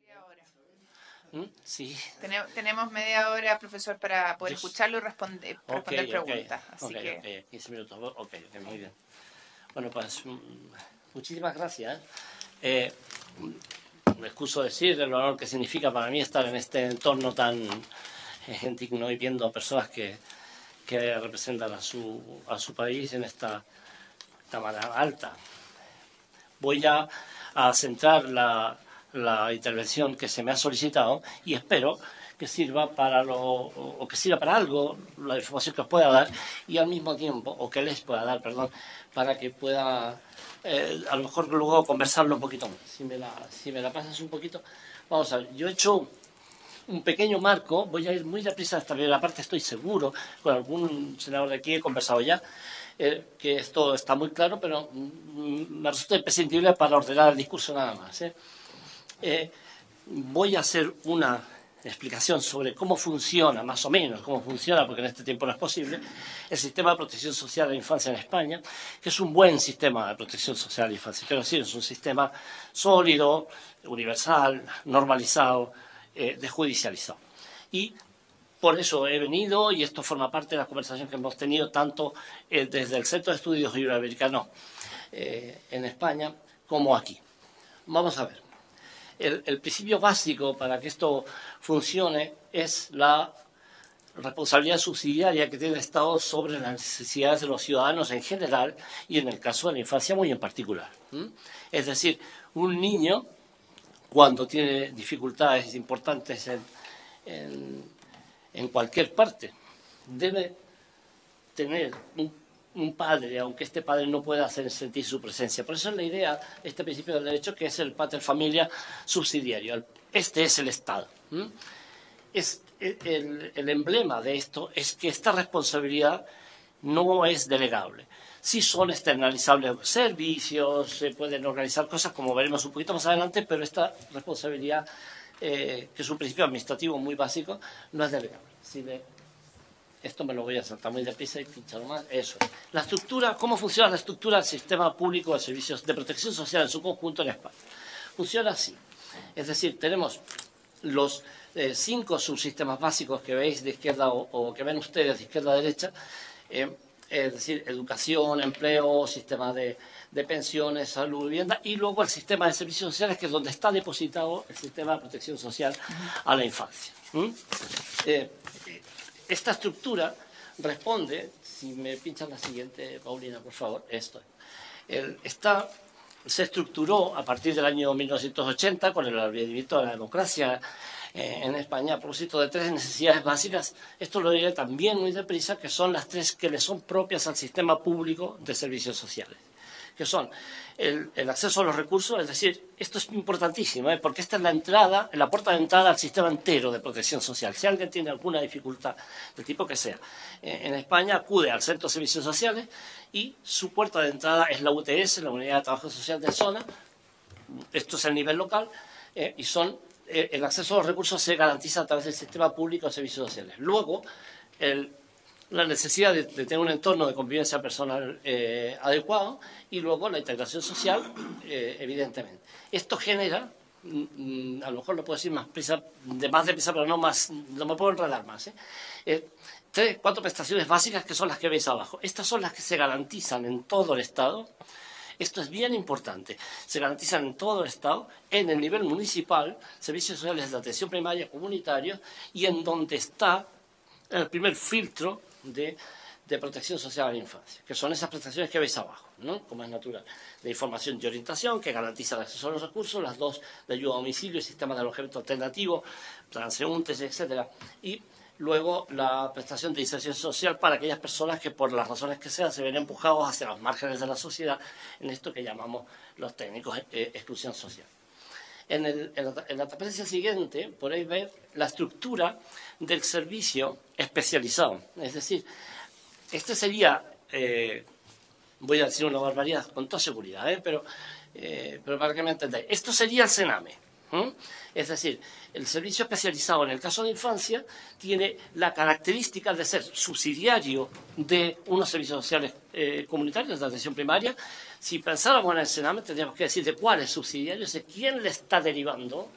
Media hora. Sí. Tenemos media hora, profesor, para poder escucharlo y responder preguntas. Así que... 15 minutos. Ok, muy bien. Bueno, pues muchísimas gracias. Me excuso decir el honor que significa para mí estar en este entorno tan digno y viendo personas que representan a su país en esta cámara alta. Voy ya a centrar la intervención que se me ha solicitado y espero que sirva para algo la información que os pueda dar y al mismo tiempo, o que les pueda dar, perdón, para que pueda a lo mejor luego conversarlo un poquito más. Si me la pasas un poquito. Vamos a ver, yo he hecho un pequeño marco, voy a ir muy deprisa esta primera parte, estoy seguro, con algún senador de aquí he conversado ya, que esto está muy claro, pero me resulta imprescindible para ordenar el discurso nada más. Voy a hacer una explicación sobre cómo funciona, más o menos, cómo funciona, porque en este tiempo no es posible, el sistema de protección social de la infancia en España, que es un buen sistema de protección social de la infancia. Quiero decir, es un sistema sólido, universal, normalizado, desjudicializado. Y por eso he venido, y esto forma parte de la conversación que hemos tenido tanto desde el Centro de Estudios Iberoamericanos en España como aquí. Vamos a ver. El principio básico para que esto funcione es la responsabilidad subsidiaria que tiene el Estado sobre las necesidades de los ciudadanos en general y en el caso de la infancia muy en particular. Es decir, un niño, cuando tiene dificultades importantes en cualquier parte, debe tener un padre, aunque este padre no pueda hacer sentir su presencia. Por eso es la idea, este principio del derecho, que es el pater familia subsidiario. Este es el Estado. El emblema de esto es que esta responsabilidad no es delegable. Sí son externalizables servicios, se pueden organizar cosas, como veremos un poquito más adelante, pero esta responsabilidad, que es un principio administrativo muy básico, no es delegable. Esto me lo voy a saltar muy deprisa y pinchar más. Eso. La estructura, ¿cómo funciona la estructura del sistema público de servicios de protección social en su conjunto en España? Funciona así. Es decir, tenemos los 5 subsistemas básicos que veis de izquierda o que ven ustedes de izquierda a derecha, es decir, educación, empleo, sistema de pensiones, salud, vivienda, y luego el sistema de servicios sociales, que es donde está depositado el sistema de protección social a la infancia. Esta estructura responde, si me pinchan la siguiente, Paulina, por favor, se estructuró a partir del año 1980 con el advenimiento de la democracia en España a propósito de 3 necesidades básicas. Esto lo diré también muy deprisa, que son las 3 que le son propias al sistema público de servicios sociales, que son el acceso a los recursos. Es decir, esto es importantísimo, porque esta es la entrada, la puerta de entrada al sistema entero de protección social. Si alguien tiene alguna dificultad del tipo que sea, en España acude al Centro de Servicios Sociales y su puerta de entrada es la UTS, la Unidad de Trabajo Social de Zona. Esto es el nivel local, y el acceso a los recursos se garantiza a través del sistema público de servicios sociales. Luego, la necesidad de tener un entorno de convivencia personal adecuado, y luego la integración social, evidentemente. Esto genera, a lo mejor lo puedo decir más deprisa, pero no me puedo enredar más, 3, 4 prestaciones básicas que son las que veis abajo. Estas son las que se garantizan en todo el Estado. Esto es bien importante. Se garantizan en todo el Estado, en el nivel municipal, servicios sociales de atención primaria comunitarios, y en donde está el primer filtro de protección social a la infancia, que son esas prestaciones que veis abajo, ¿no? Como es natural, de información y orientación, que garantiza el acceso a los recursos, las 2 de ayuda a domicilio, sistema de alojamiento alternativo, transeúntes, etcétera, y luego la prestación de inserción social para aquellas personas que, por las razones que sean, se ven empujados hacia los márgenes de la sociedad, en esto que llamamos los técnicos exclusión social. En la transparencia siguiente podéis ver la estructura del servicio especializado. Es decir, este sería, voy a decir una barbaridad con toda seguridad, pero para que me entendáis, esto sería el Sename. Es decir, el servicio especializado en el caso de infancia tiene la característica de ser subsidiario de unos servicios sociales comunitarios de atención primaria. Si pensáramos en el Sename, tendríamos que decir de cuál es subsidiario, de quién le está derivando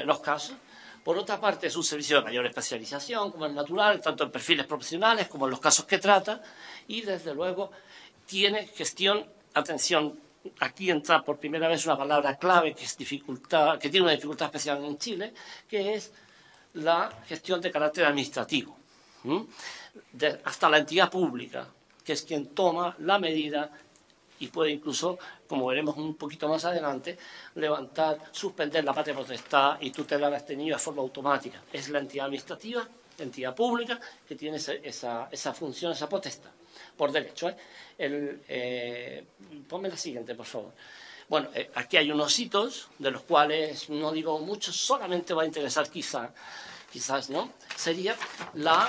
los casos. Por otra parte, es un servicio de mayor especialización, como es natural, tanto en perfiles profesionales como en los casos que trata, y desde luego tiene gestión, atención. Aquí entra por primera vez una palabra clave que tiene una dificultad especial en Chile, que es la gestión de carácter administrativo, hasta la entidad pública, que es quien toma la medida y puede incluso, como veremos un poquito más adelante, levantar, suspender la patria potestad y tutelar a este niño de forma automática. Es la entidad administrativa, entidad pública, que tiene esa función, esa potestad, por derecho. Ponme la siguiente, por favor. Bueno, aquí hay unos hitos, de los cuales no digo mucho, solamente va a interesar quizás, ¿no? Sería la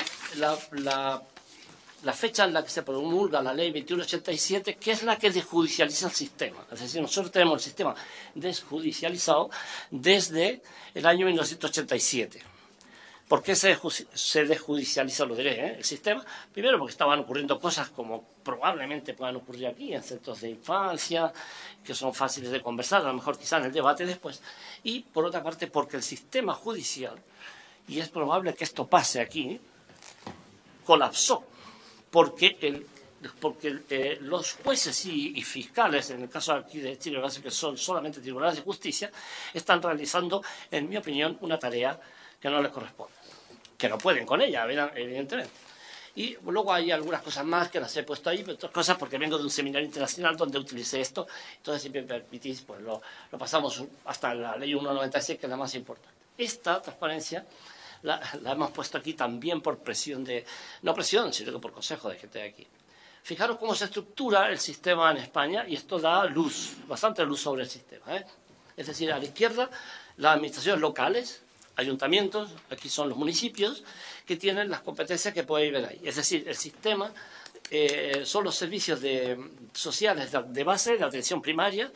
fecha en la que se promulga la ley 2187, que es la que desjudicializa el sistema. Es decir, nosotros tenemos el sistema desjudicializado desde el año 1987. ¿Por qué se desjudicializa, lo diré, el sistema? Primero, porque estaban ocurriendo cosas como probablemente puedan ocurrir aquí, en centros de infancia, que son fáciles de conversar, a lo mejor quizá en el debate después. Y, por otra parte, porque el sistema judicial, y es probable que esto pase aquí, colapsó. Porque los jueces y fiscales, en el caso aquí de Chile, que son solamente tribunales de justicia, están realizando, en mi opinión, una tarea que no les corresponde, que no pueden con ella, evidentemente. Y luego hay algunas cosas más que las he puesto ahí, pero otras cosas porque vengo de un seminario internacional donde utilicé esto. Entonces, si me permitís, pues lo pasamos hasta la ley 196, que es la más importante. Esta transparencia la hemos puesto aquí también por presión no presión, sino que por consejo de gente de aquí. Fijaros cómo se estructura el sistema en España y esto da luz, bastante luz sobre el sistema, ¿eh? Es decir, a la izquierda, las administraciones locales, ayuntamientos, aquí son los municipios, que tienen las competencias que podéis ver ahí. Es decir, el sistema son los servicios sociales de base, de atención primaria.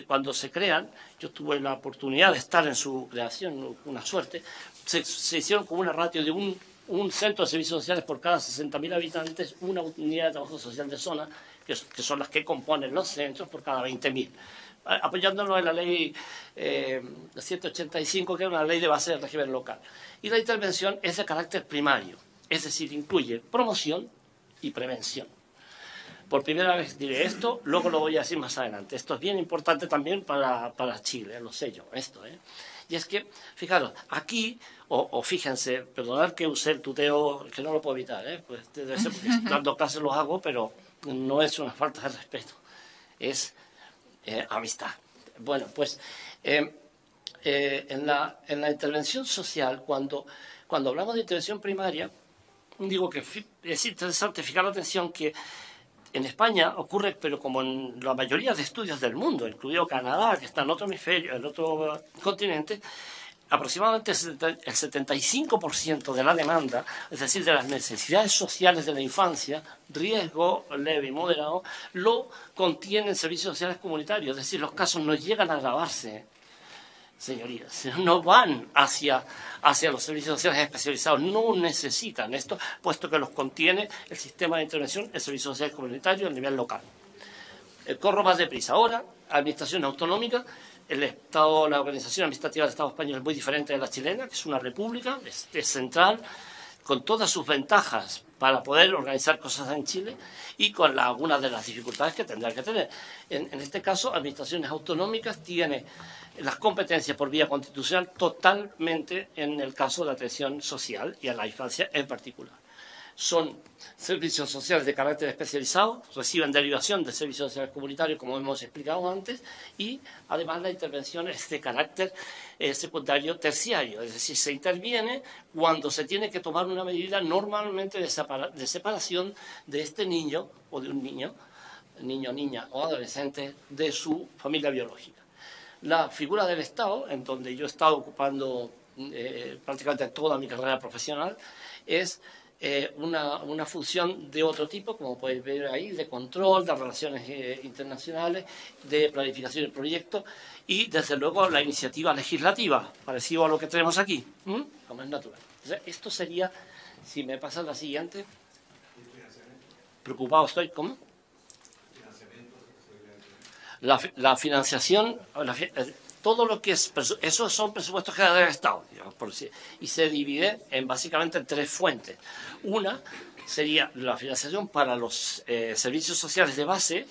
Cuando se crean, yo tuve la oportunidad de estar en su creación, una suerte, se hicieron con una ratio de un centro de servicios sociales por cada 60.000 habitantes, una unidad de trabajo social de zona, que son las que componen los centros, por cada 20.000. Apoyándonos en la ley 785, que es una ley de base del régimen local. Y la intervención es de carácter primario, es decir, incluye promoción y prevención. Por primera vez diré esto, luego lo voy a decir más adelante. Esto es bien importante también para Chile, lo sé yo, esto, ¿eh? Y es que, fijaros, aquí, o fíjense, perdonad que use el tuteo, que no lo puedo evitar, pues debe ser porque dando clases los hago, pero no es una falta de respeto, es amistad. Bueno, pues en la intervención social, cuando hablamos de intervención primaria, digo que es interesante fijar la atención que en España ocurre, pero como en la mayoría de estudios del mundo, incluido Canadá, que está en otro hemisferio, en otro continente, aproximadamente el 75% de la demanda, es decir, de las necesidades sociales de la infancia, riesgo leve y moderado, lo contienen servicios sociales comunitarios. Es decir, los casos no llegan a agravarse, señorías, no van hacia los servicios sociales especializados, no necesitan esto, puesto que los contiene el sistema de intervención en servicios sociales comunitarios a nivel local. Corro más deprisa. Ahora, administración autonómica, la organización administrativa del Estado español es muy diferente de la chilena, que es una república, es central, con todas sus ventajas para poder organizar cosas en Chile y con algunas de las dificultades que tendrá que tener. En este caso, administraciones autonómicas tiene las competencias por vía constitucional totalmente en el caso de la atención social y a la infancia en particular. Son servicios sociales de carácter especializado, reciben derivación de servicios sociales comunitarios, como hemos explicado antes, y además la intervención es de carácter secundario terciario, es decir, se interviene cuando se tiene que tomar una medida normalmente de separación de este niño o de un niño, niña o adolescente de su familia biológica. La figura del Estado, en donde yo he estado ocupando prácticamente toda mi carrera profesional, es una función de otro tipo, como podéis ver ahí, de control, de relaciones internacionales, de planificación de proyectos y, desde luego, la iniciativa legislativa, parecido a lo que tenemos aquí, como es natural. Entonces, esto sería, si me pasa la siguiente, preocupado estoy, ¿cómo? La financiación, todo lo que es, esos son presupuestos generales del Estado, digamos, y se divide básicamente en tres fuentes. Una sería la financiación para los servicios sociales de base,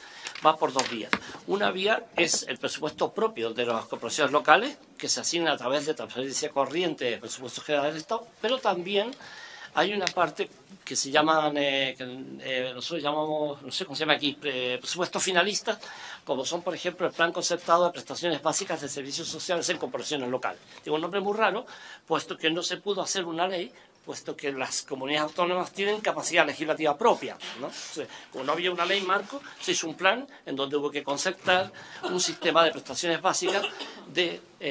va por dos vías. Una vía es el presupuesto propio de las corporaciones locales, que se asigna a través de transferencia corriente de presupuestos generales del Estado, pero también hay una parte que se llaman, nosotros llamamos, no sé cómo se llama aquí, presupuestos finalistas, como son, por ejemplo, el Plan Concertado de Prestaciones Básicas de Servicios Sociales en Corporaciones Locales. Digo un nombre muy raro, puesto que no se pudo hacer una ley, puesto que las comunidades autónomas tienen capacidad legislativa propia, ¿no? Entonces, como no había una ley marco, se hizo un plan en donde hubo que concertar un sistema de prestaciones básicas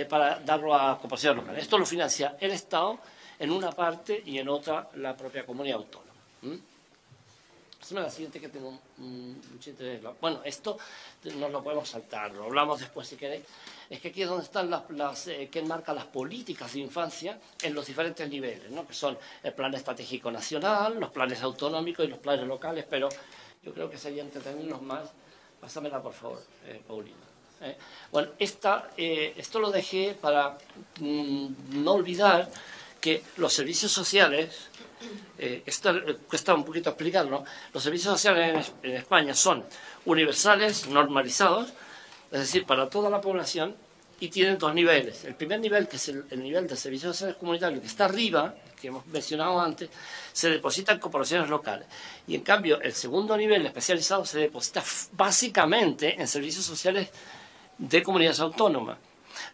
para darlo a corporaciones locales. Esto lo financia el Estado en una parte y en otra la propia comunidad autónoma. Es la siguiente que tengo mucho interés. Bueno, esto no lo podemos saltar, lo hablamos después si queréis. Es que aquí es donde están que enmarcan las políticas de infancia en los diferentes niveles, ¿no? Que son el Plan Estratégico Nacional, los planes autonómicos y los planes locales, pero yo creo que sería entretenernos más. Pásamela, por favor, Paulina. Bueno, esto lo dejé para no olvidar que los servicios sociales, esto cuesta un poquito explicarlo, los servicios sociales en España son universales, normalizados, es decir, para toda la población, y tienen dos niveles. El primer nivel, que es el nivel de servicios sociales comunitarios, que está arriba, que hemos mencionado antes, se deposita en corporaciones locales. Y en cambio, el segundo nivel especializado se deposita básicamente en servicios sociales de comunidades autónomas.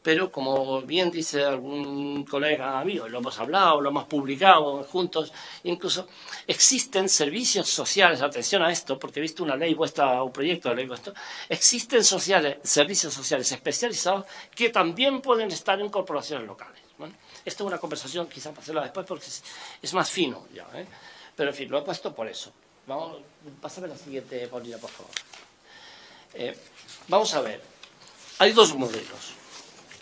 Pero como bien dice algún colega mío, lo hemos hablado, lo hemos publicado juntos, incluso existen servicios sociales, atención a esto, porque he visto una ley vuestra, un proyecto de ley vuestro, existen servicios sociales especializados que también pueden estar en corporaciones locales. Bueno, esto es una conversación, quizá para hacerla después, porque es más fino ya, ¿eh? Pero en fin, lo he puesto por eso. Vamos, pásame la siguiente, Paulina, por favor. Vamos a ver. Hay dos modelos.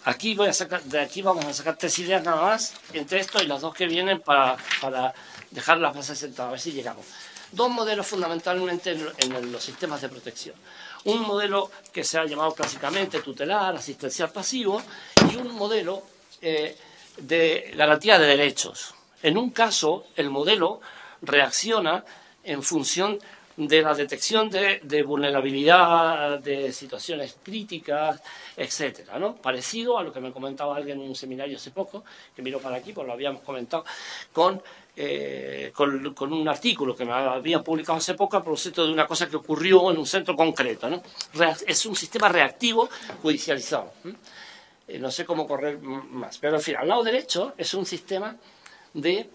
De aquí vamos a sacar 3 ideas nada más, entre esto y las 2 que vienen para dejar las bases sentadas, a ver si llegamos. 2 modelos fundamentalmente en los sistemas de protección. Un modelo que se ha llamado clásicamente tutelar, asistencial pasivo, y un modelo de garantía de derechos. En un caso, el modelo reacciona en función de la detección de vulnerabilidad, de situaciones críticas, etcétera, ¿no? Parecido a lo que me comentaba alguien en un seminario hace poco, que miró para aquí, pues lo habíamos comentado, con un artículo que me habían publicado hace poco a propósito de una cosa que ocurrió en un centro concreto, ¿no? Es un sistema reactivo judicializado. No sé cómo correr más, pero al fin, al lado derecho es un sistema de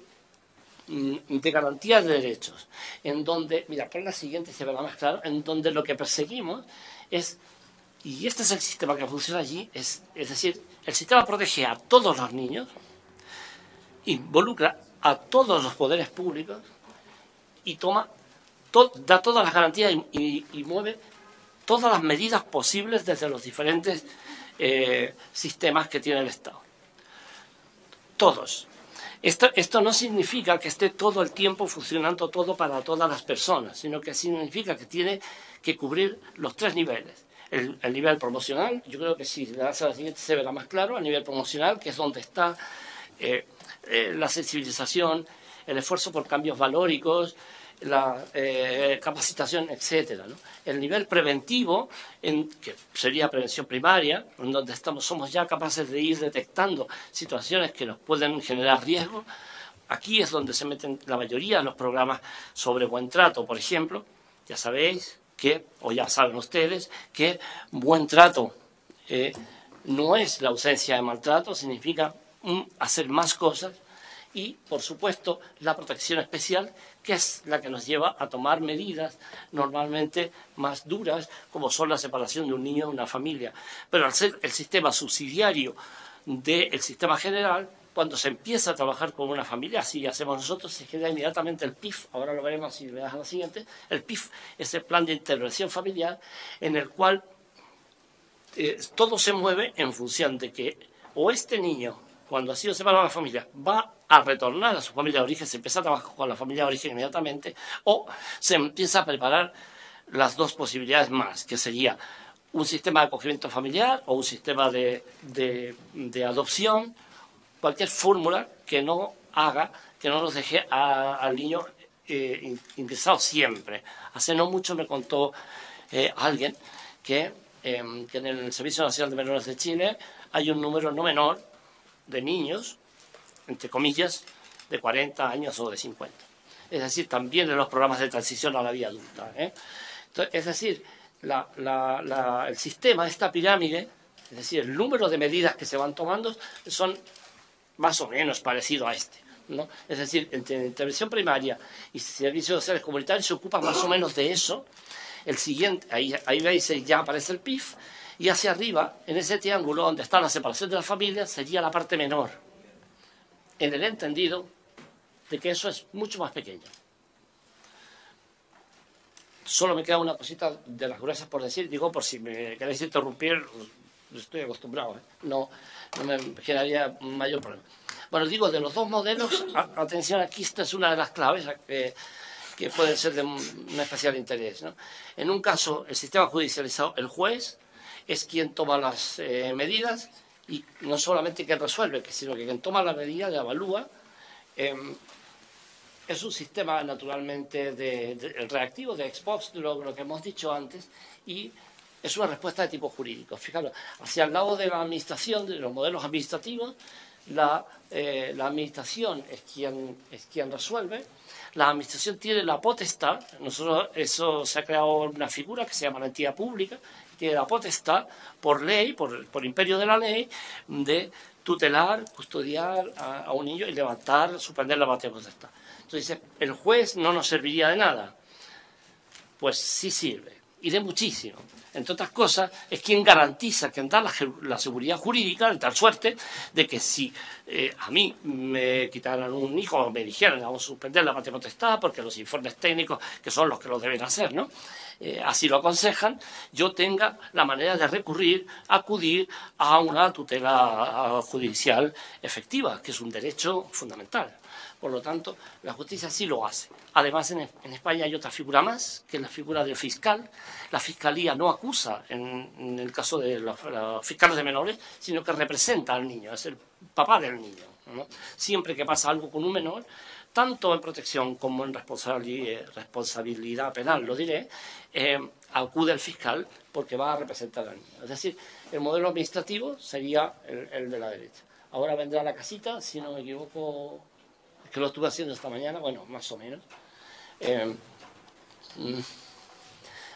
garantía de derechos, en donde, mira, por la siguiente se verá más claro, en donde lo que perseguimos es, y este es el sistema que funciona allí, es decir, el sistema protege a todos los niños, involucra a todos los poderes públicos y da todas las garantías y mueve todas las medidas posibles desde los diferentes sistemas que tiene el Estado. Todos. Esto no significa que esté todo el tiempo funcionando todo para todas las personas, sino que significa que tiene que cubrir los 3 niveles. El nivel promocional, yo creo que si le das a la siguiente se verá más claro, el nivel promocional, que es donde está la sensibilización, el esfuerzo por cambios valóricos, la capacitación, etcétera, ¿no? El nivel preventivo, que sería prevención primaria, en donde somos ya capaces de ir detectando situaciones que nos pueden generar riesgo. Aquí es donde se meten la mayoría de los programas sobre buen trato, por ejemplo. Ya sabéis o ya saben ustedes, que buen trato no es la ausencia de maltrato, significa hacer más cosas. Y, por supuesto, la protección especial, que es la que nos lleva a tomar medidas normalmente más duras, como son la separación de un niño de una familia. Pero al ser el sistema subsidiario del sistema general, cuando se empieza a trabajar con una familia, así hacemos nosotros, se genera inmediatamente el PIF, ahora lo veremos si me das a la siguiente. El PIF es el plan de intervención familiar, en el cual todo se mueve en función de que o este niño, cuando ha sido separado de la familia, va a retornar a su familia de origen, se empieza a trabajar con la familia de origen inmediatamente, o se empieza a preparar las 2 posibilidades más, que sería un sistema de acogimiento familiar o un sistema de adopción, cualquier fórmula que no nos deje al niño ingresado siempre. Hace no mucho me contó alguien que en el Servicio Nacional de Menores de Chile hay un número no menor de niños, entre comillas, de 40 años o de 50. Es decir, también en los programas de transición a la vida adulta. Entonces, es decir, el sistema, esta pirámide, es decir, el número de medidas que se van tomando son más o menos parecidos a este, ¿no? Es decir, entre intervención primaria y servicios sociales comunitarios se ocupa más o menos de eso. El siguiente, ahí veis, ya aparece el PIF, y hacia arriba, en ese triángulo donde está la separación de las familias, sería la parte menor, en el entendido de que eso es mucho más pequeño. Solo me queda una cosita de las gruesas por decir, digo, por si me queréis interrumpir, estoy acostumbrado, no me generaría mayor problema. Bueno, digo, de los 2 modelos, atención, aquí esta es una de las claves que pueden ser de un especial interés, ¿no? En un caso, el sistema judicializado, el juez es quien toma las medidas, y no solamente quien resuelve, sino que quien toma la medida la evalúa. Es un sistema naturalmente el reactivo de ex post, lo que hemos dicho antes, y es una respuesta de tipo jurídico. Fijaros, hacia el lado de la administración, de los modelos administrativos, la administración es quien resuelve. La administración tiene la potestad, eso se ha creado una figura que se llama la entidad pública, tiene la potestad por ley, por imperio de la ley, de tutelar, custodiar a un niño y levantar, suspender la materia potestad. Entonces dice, el juez no nos serviría de nada. Pues sí sirve, y de muchísimo. Entre otras cosas, es quien garantiza, quien da la seguridad jurídica, de tal suerte de que si a mí me quitaran un hijo o me dijeran vamos a suspender la materia potestad porque los informes técnicos, que son los que lo deben hacer, ¿no? Así lo aconsejan, yo tenga la manera de recurrir, acudir a una tutela judicial efectiva, que es un derecho fundamental. Por lo tanto, la justicia sí lo hace. Además, en España hay otra figura más, que es la figura del fiscal. La fiscalía no acusa en el caso de los fiscales de menores, sino que representa al niño, es el papá del niño, ¿no? Siempre que pasa algo con un menor, tanto en protección como en responsabilidad penal, lo diré, acude el fiscal porque va a representar al niño. Es decir, el modelo administrativo sería el de la derecha. Ahora vendrá la casita, si no me equivoco, que lo estuve haciendo esta mañana, bueno, más o menos.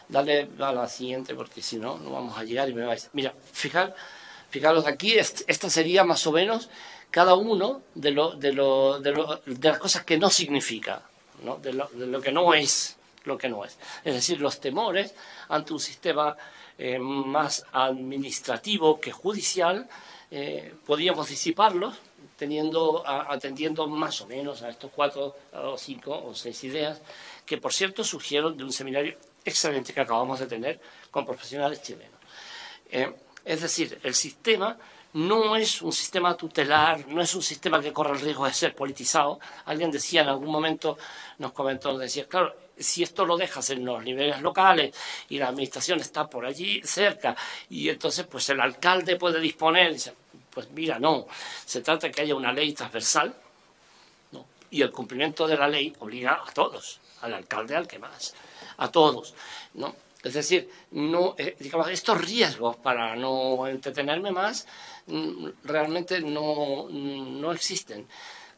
Dale a la siguiente porque si no, no vamos a llegar y me vais. Mira, fijaros aquí, esta sería más o menos cada uno de las cosas que no significa, ¿no? De lo que no es, lo que no es. Es decir, los temores ante un sistema más administrativo que judicial, podríamos disiparlos atendiendo más o menos a estos 4 o 5 o 6 ideas que, por cierto, surgieron de un seminario excelente que acabamos de tener con profesionales chilenos. Es decir, el sistema no es un sistema tutelar, no es un sistema que corre el riesgo de ser politizado. Alguien decía en algún momento, nos comentó, decía, claro, si esto lo dejas en los niveles locales y la administración está por allí cerca y entonces pues el alcalde puede disponer, pues mira, no, se trata de que haya una ley transversal, ¿no? Y el cumplimiento de la ley obliga a todos, al alcalde, al que más, a todos, ¿no? Es decir, no, digamos, estos riesgos, para no entretenerme más, realmente no existen.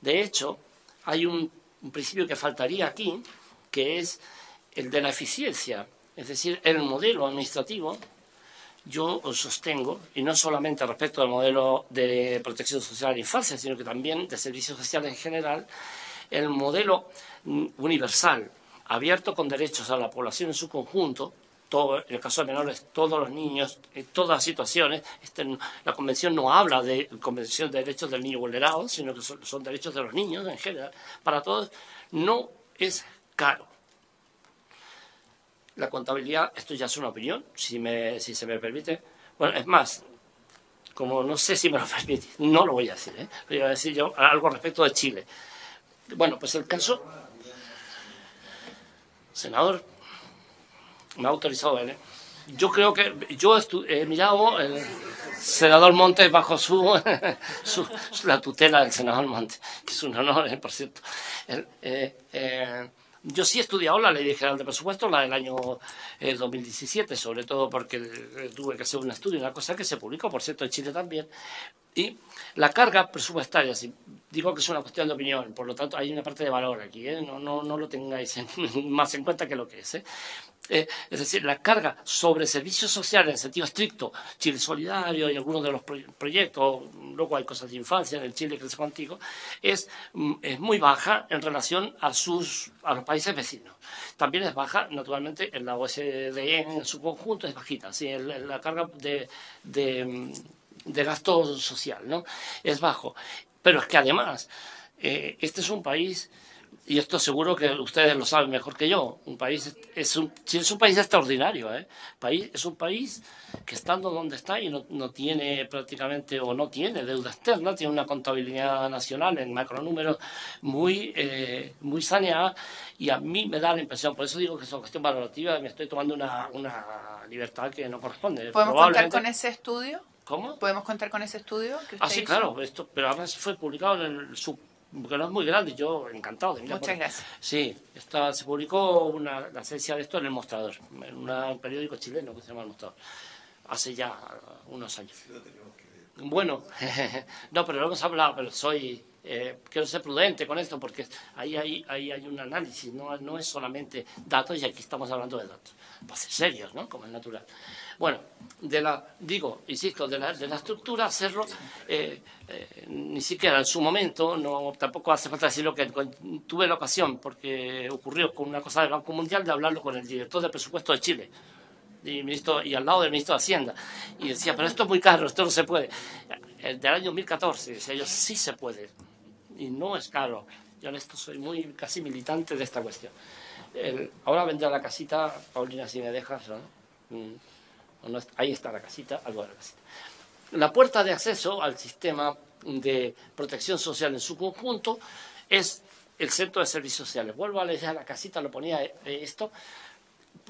De hecho, hay un principio que faltaría aquí, que es el de la eficiencia. Es decir, el modelo administrativo, yo os sostengo, y no solamente respecto al modelo de protección social de la infancia, sino que también de servicios sociales en general, el modelo universal, abierto con derechos a la población en su conjunto, todo, en el caso de menores, todos los niños, en todas las situaciones. La Convención no habla de Convención de Derechos del Niño Vulnerado, sino que son derechos de los niños en general. Para todos no es caro. La contabilidad, esto ya es una opinión, si se me permite. Bueno, es más, como no sé si me lo permite, no lo voy a decir, voy a decir yo algo respecto de Chile. Bueno, pues el caso... Senador, me ha autorizado él, Yo creo que yo he mirado el senador Montes bajo la tutela del senador Montes, que es un honor, por cierto. Yo sí he estudiado la Ley General de Presupuestos, la del año 2017, sobre todo porque tuve que hacer un estudio, una cosa que se publicó, por cierto, en Chile también. Y la carga presupuestaria, si digo que es una cuestión de opinión, por lo tanto hay una parte de valor aquí, no lo tengáis más en cuenta que lo que es. Es decir, la carga sobre servicios sociales en sentido estricto, Chile Solidario y algunos de los proyectos, luego hay cosas de infancia en el Chile Crece Contigo, es muy baja en relación a los países vecinos. También es baja, naturalmente, en la OSDE en su conjunto es bajita, ¿sí? La carga de gasto social, ¿no? Es bajo. Pero es que además, este es un país, y esto seguro que ustedes lo saben mejor que yo, Chile es un país extraordinario, es un país que estando donde está y no tiene prácticamente, o no tiene deuda externa, tiene una contabilidad nacional en macronúmeros muy saneada, y a mí me da la impresión, por eso digo que es una cuestión valorativa, me estoy tomando una libertad que no corresponde. ¿Podemos contar con ese estudio? ¿Cómo? ¿Podemos contar con ese estudio que usted sí, hizo? claro, pero además fue publicado en el porque no es muy grande, yo encantado de mirar. Muchas gracias. Sí, se publicó la esencia de esto en El Mostrador, en un periódico chileno que se llama El Mostrador, hace ya unos años. Bueno, no, pero lo hemos hablado, pero quiero ser prudente con esto porque ahí hay un análisis, no es solamente datos, y aquí estamos hablando de datos, para ser serios, ¿no? Como es natural. Bueno, insisto, de la estructura, hacerlo, ni siquiera en su momento, tampoco hace falta decirlo, que tuve la ocasión, porque ocurrió con una cosa del Banco Mundial, de hablarlo con el director de presupuesto de Chile, y al lado del ministro de Hacienda, y decía, pero esto es muy caro, esto no se puede. Del año 2014, decía yo, sí se puede, y no es caro. Yo en esto soy casi militante de esta cuestión. Ahora vendrá la casita, Paulina, si me dejas, ¿no? Ahí está la casita, algo de la casita. La puerta de acceso al sistema de protección social en su conjunto es el Centro de Servicios Sociales. Vuelvo a leer la casita, lo ponía esto.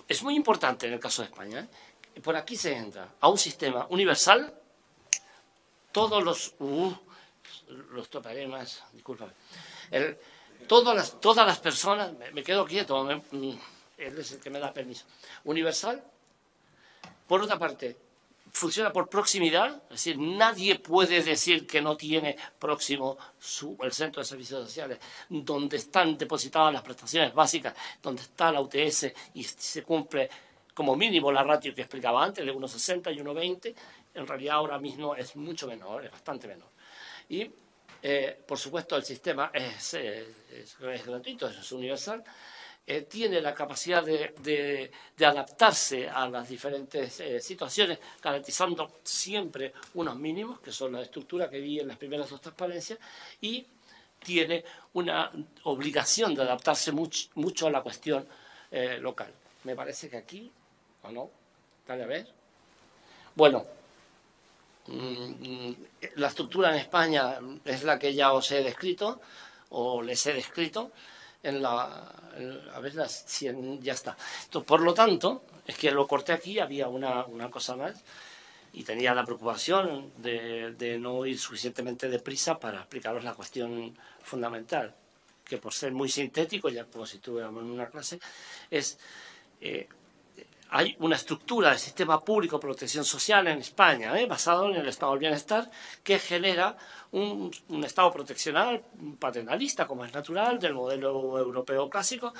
Es muy importante en el caso de España, ¿eh? Por aquí se entra a un sistema universal. Todos los toparé más, discúlpame. Todas las personas, me quedo quieto, él es el que me da permiso. Universal. Por otra parte, funciona por proximidad, es decir, nadie puede decir que no tiene próximo el Centro de Servicios Sociales, donde están depositadas las prestaciones básicas, donde está la UTS, y se cumple como mínimo la ratio que explicaba antes, de 1,60 y 1,20, en realidad ahora mismo es mucho menor, es bastante menor. Y, por supuesto, el sistema es gratuito, es universal. Tiene la capacidad de adaptarse a las diferentes situaciones, garantizando siempre unos mínimos, que son la estructura que vi en las primeras dos transparencias, y tiene una obligación de adaptarse mucho a la cuestión local. Me parece que aquí, ¿o no? Dale a ver. Bueno, la estructura en España es la que ya os he descrito, o les he descrito. A ver si ya está. Entonces, por lo tanto, es que lo corté aquí, había una cosa más, y tenía la preocupación de no ir suficientemente deprisa para explicaros la cuestión fundamental, que por ser muy sintético, ya como si estuviéramos en una clase, hay una estructura del sistema público de protección social en España, basado en el estado del bienestar, que genera un estado proteccional paternalista, como es natural, del modelo europeo clásico,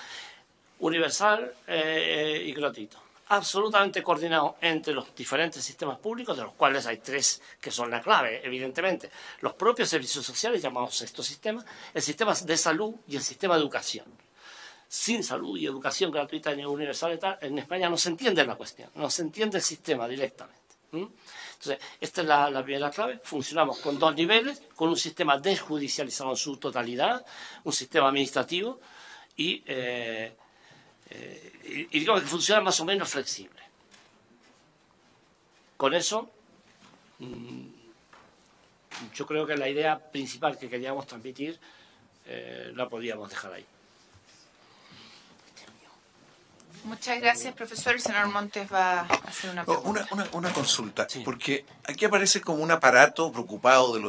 universal y gratuito. Absolutamente coordinado entre los diferentes sistemas públicos, de los cuales hay tres que son la clave, evidentemente. Los propios servicios sociales, llamados estos sistemas, el sistema de salud y el sistema de educación. Sin salud y educación gratuita y universal en España no se entiende la cuestión, no se entiende el sistema directamente. Entonces, esta es la primera clave. Funcionamos con dos niveles, con un sistema desjudicializado en su totalidad, un sistema administrativo y digamos que funciona más o menos flexible. Con eso, yo creo que la idea principal que queríamos transmitir la podíamos dejar ahí. Muchas gracias, profesor. El senador Montes va a hacer una pregunta. Una consulta, Sí. Porque aquí aparece como un aparato preocupado de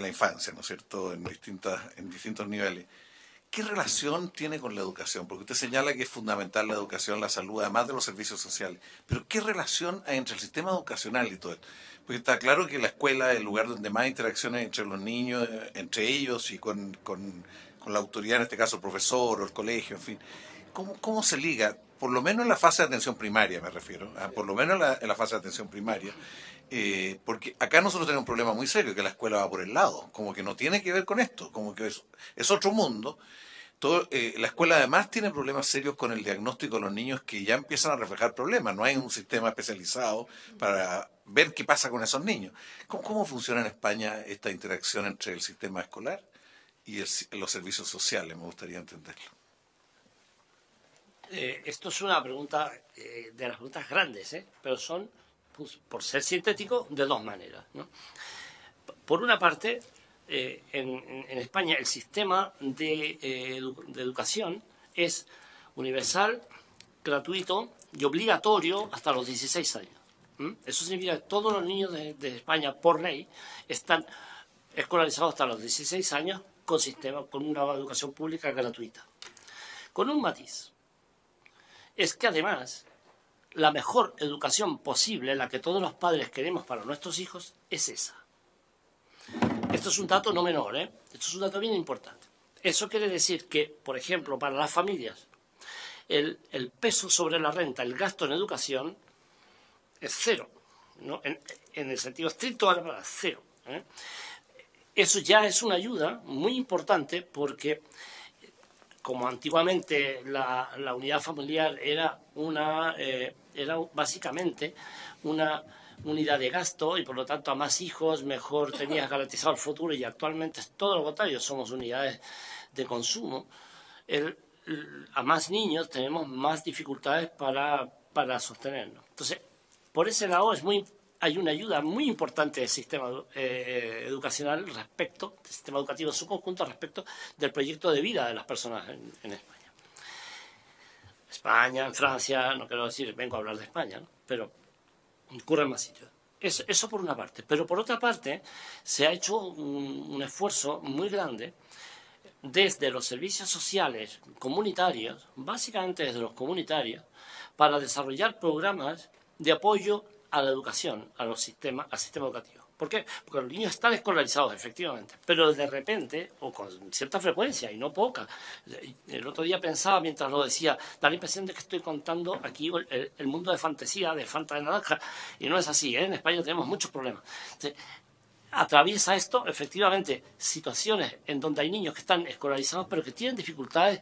la infancia, ¿no es cierto?, en distintos niveles. ¿Qué relación tiene con la educación? Porque usted señala que es fundamental la educación, la salud, además de los servicios sociales. Pero ¿qué relación hay entre el sistema educacional y todo esto? Porque está claro que la escuela es el lugar donde más interacciones entre los niños, entre ellos y con la autoridad, en este caso el profesor o el colegio, en fin. ¿Cómo se liga? Por lo menos en la fase de atención primaria, me refiero, por lo menos en la fase de atención primaria, porque acá nosotros tenemos un problema muy serio, que la escuela va por el lado, como que no tiene que ver con esto, como que es otro mundo. La escuela además tiene problemas serios con el diagnóstico de los niños, que ya empiezan a reflejar problemas, no hay un sistema especializado para ver qué pasa con esos niños. ¿Cómo funciona en España esta interacción entre el sistema escolar y los servicios sociales? Me gustaría entenderlo. Esto es una pregunta de las preguntas grandes, pero son, pues, por ser sintético, de dos maneras, ¿no? Por una parte, en España el sistema de educación es universal, gratuito y obligatorio hasta los 16 años. Eso significa que todos los niños de España, por ley, están escolarizados hasta los 16 años con una educación pública gratuita. Con un matiz. Es que además la mejor educación posible, la que todos los padres queremos para nuestros hijos, es esa. Esto es un dato no menor, ¿eh? Esto es un dato bien importante. Eso quiere decir que, por ejemplo, para las familias, el peso sobre la renta, el gasto en educación, es cero, ¿no? En el sentido estricto de la palabra, cero, ¿eh? Eso ya es una ayuda muy importante porque, como antiguamente la unidad familiar era básicamente una unidad de gasto y por lo tanto a más hijos mejor tenías garantizado el futuro, y actualmente es todo lo contrario, somos unidades de consumo. A más niños tenemos más dificultades para sostenernos. Entonces, por ese lado hay una ayuda muy importante del sistema educacional del sistema educativo en su conjunto respecto del proyecto de vida de las personas en España. España, en Francia, no quiero decir, vengo a hablar de España, ¿no? Pero ocurre en más sitios. Eso por una parte. Pero por otra parte, se ha hecho un esfuerzo muy grande desde los servicios sociales comunitarios, básicamente desde los comunitarios, para desarrollar programas de apoyo a la educación, al sistema educativo. ¿Por qué? Porque los niños están escolarizados, efectivamente, pero de repente, o con cierta frecuencia, y no poca. El otro día pensaba, mientras lo decía, da la impresión de que estoy contando aquí el mundo de fantasía, de Fanta de naranja, y no es así, ¿eh? En España tenemos muchos problemas. Atraviesa esto, efectivamente, situaciones en donde hay niños que están escolarizados pero que tienen dificultades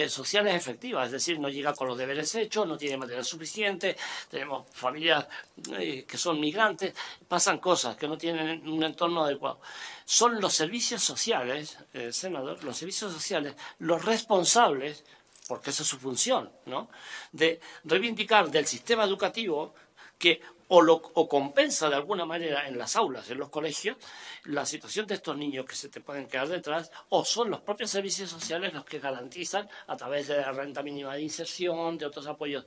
sociales efectivas, es decir, no llegan con los deberes hechos, no tienen material suficiente, tenemos familias que son migrantes, pasan cosas que no tienen un entorno adecuado. Son los servicios sociales, senador, los servicios sociales los responsables, porque esa es su función, ¿no?, de reivindicar del sistema educativo que o compensa de alguna manera en las aulas, en los colegios, la situación de estos niños que se te pueden quedar detrás, o son los propios servicios sociales los que garantizan a través de la renta mínima de inserción, de otros apoyos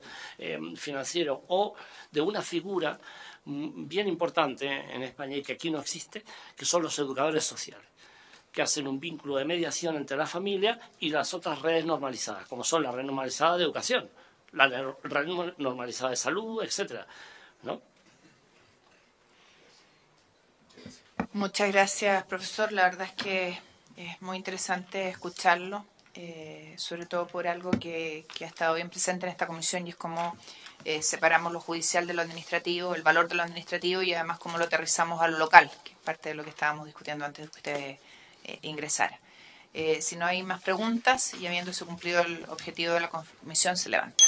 financieros o de una figura bien importante en España y que aquí no existe, que son los educadores sociales, que hacen un vínculo de mediación entre la familia y las otras redes normalizadas, como son la red normalizada de educación, la red normalizada de salud, etcétera, ¿no? Muchas gracias, profesor. La verdad es que es muy interesante escucharlo, sobre todo por algo que ha estado bien presente en esta comisión, y es cómo separamos lo judicial de lo administrativo, el valor de lo administrativo, y además cómo lo aterrizamos a lo local, que es parte de lo que estábamos discutiendo antes de que usted ingresara. Si no hay más preguntas y habiéndose cumplido el objetivo de la comisión, se levanta.